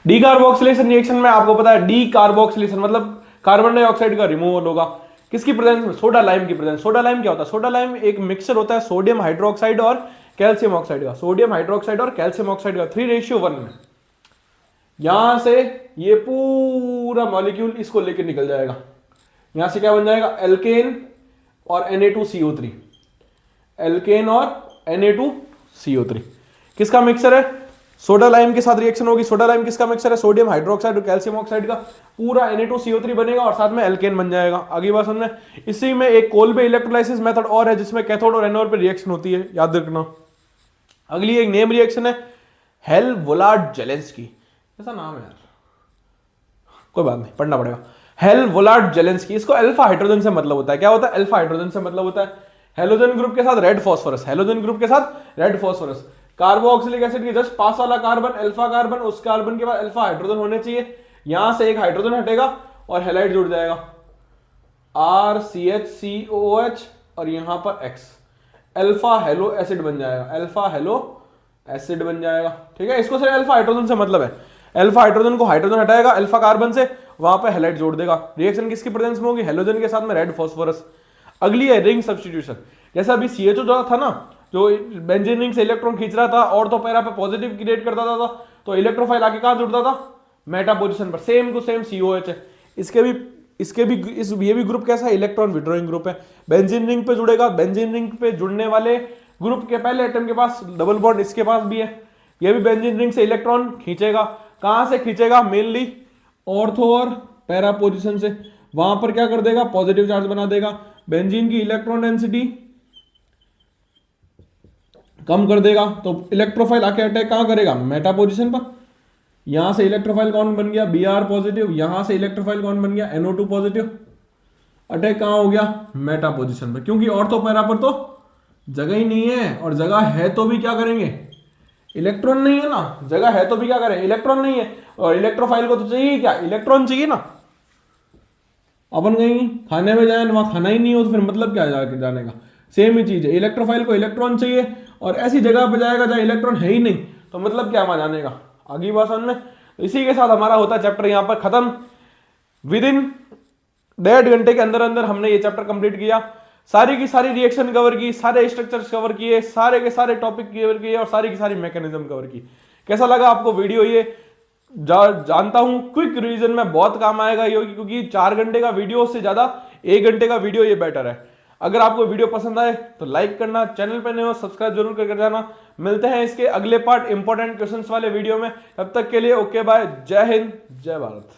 Decarboxylation reaction में आपको पता है डी कार्बोक्सिलेशन मतलब कार्बन डाइऑक्साइड का रिमूवल होगा। किसकी प्रेजेंस में? सोडा लाइम की प्रेजेंस। सोडा लाइम क्या होता है? सोडा लाइम एक मिक्सचर होता है सोडियम हाइड्रोक्साइड और कैल्शियम ऑक्साइड का। सोडियम हाइड्रोक्साइड और कैल्शियम ऑक्साइड का 3:1 में। यहां से ये पूरा मॉलिक्यूल इसको लेकर निकल जाएगा। यहां से क्या बन जाएगा? एल्केन और Na2CO3। एल्केन और Na2CO3 किसका मिक्सचर है? सोडा लाइम के साथ रिएक्शन होगी। सोडा लाइम किसका मिक्सचर है? सोडियम हाइड्रोक्साइड और कैल्शियम ऑक्साइड का। पूरा Na2CO3 बनेगा और साथ में एल्केन बन जाएगा। आगे बात समझना। इसी में एक कोल्बे इलेक्ट्रोलाइसिस मेथड और है जिसमें कैथोड और एनोड पे रिएक्शन होती है, याद रखना। अगली एक नेम रिएक्शन है हेल-वोलार्ड-जेलेंस्की। ऐसा नाम है यार, कोई बात नहीं, पढ़ना पड़ेगा। हेल-वोलार्ड-जेलेंस्की। इसको अल्फा हाइड्रोजन से मतलब होता है। क्या होता है? अल्फा हाइड्रोजन से मतलब होता है हेलोजन ग्रुप के साथ रेड फॉस्फोरस। हेलोजन ग्रुप के साथ रेड फॉस्फोरस। कार्बोक्सिलिक एसिड की जस्ट पास वाला कार्बन अल्फा कार्बन, उस कार्बन के बाद अल्फा हाइड्रोजन होने चाहिए। यहां से एक हाइड्रोजन हटेगा और हेलाइड जुड़ जाएगा, RCHCOOH और यहां पर X। अल्फा हेलो एसिड बन जाएगा। अल्फा हेलो एसिड बन जाएगा। ठीक है, इसको सिर्फ अल्फा हाइड्रोजन से मतलब है। अल्फा हाइड्रोजन को हाइड्रोजन हटाएगा अल्फा कार्बन से, वहां पे हेलाइड जोड़ देगा। रिएक्शन किसकी प्रेजेंस में होगी? हेलोजन के साथ में रेड फॉस्फोरस। अगली है रिंग सब्स्टिट्यूशन। जैसा अभी CHO जो था ना, जो बेंजीन रिंग से इलेक्ट्रॉन खींच रहा था और तो पैरा पे पॉजिटिव क्रिएट करता था, तो इलेक्ट्रोफाइल आके कहां जुड़ता था? मेटा पोजीशन पर। सेम टू सेम COH है। ये भी ग्रुप कैसा है? इलेक्ट्रॉन विड्रॉइंग ग्रुप है। बेंजीन रिंग पे जुड़ेगा। बेंजीन रिंग पे जुड़ने वाले ग्रुप के पहले एटम के पास डबल बॉन्ड इसके पास भी है। ये भी बेंजीन रिंग से इलेक्ट्रॉन खींचेगा। कहां से खींचेगा? मेनली ऑर्थो और पैरा पोजीशन से। वहां पर क्या कर देगा? पॉजिटिव चार्ज बना देगा। बेंजीन की इलेक्ट्रॉन डेंसिटी कम कर देगा, तो इलेक्ट्रोफाइल आके अटैक कहां करेगा? मेटा पोजीशन पर। यहां से इलेक्ट्रोफाइल कौन बन गया? Br positive. यहां से इलेक्ट्रोफाइल कौन बन गया? NO2 positive. अटैक कहां हो गया? मेटा पोजीशन पर। क्योंकि ऑर्थो पैरा पर तो जगह ही नहीं है, और जगह है तो भी क्या करेंगे? इलेक्ट्रॉन नहीं है ना, जगह है तो भी क्या करें? इलेक्ट्रॉन नहीं है, और इलेक्ट्रोफाइल को तो चाहिए क्या? इलेक्ट्रॉन चाहिए ना। अपन कहीं खाने में जाए, वहां खाना ही नहीं हो तो फिर मतलब क्या जाने का? सेम ही चीज है, इलेक्ट्रोफाइल को इलेक्ट्रॉन चाहिए और ऐसी जगह पर जाएगा जहां इलेक्ट्रॉन है ही नहीं, तो मतलब क्या वहां जाने का? आगे बात समझ में। इसी के साथ हमारा होता है चैप्टर यहां पर खत्म। विद इन 1.5 घंटे के अंदर अंदर हमने ये चैप्टर कंप्लीट किया। सारी की सारी रिएक्शन कवर की, सारे स्ट्रक्चर्स कवर किए, सारे के सारे टॉपिक कवर किए और सारी की सारी मैकेनिज्म कवर की। कैसा लगा आपको वीडियो? ये जानता हूं क्विक रिवीजन में बहुत काम आएगा ये, क्योंकि 4 घंटे का वीडियो से ज्यादा 1 घंटे का वीडियो ये बेटर है। अगर आपको वीडियो पसंद आए तो लाइक करना, चैनल पर नए हो सब्सक्राइब जरूर कर जाना। मिलते हैं इसके अगले पार्ट इंपॉर्टेंट क्वेश्चंस वाले वीडियो में। तब तक के लिए ओके बाय, जय हिंद, जय भारत।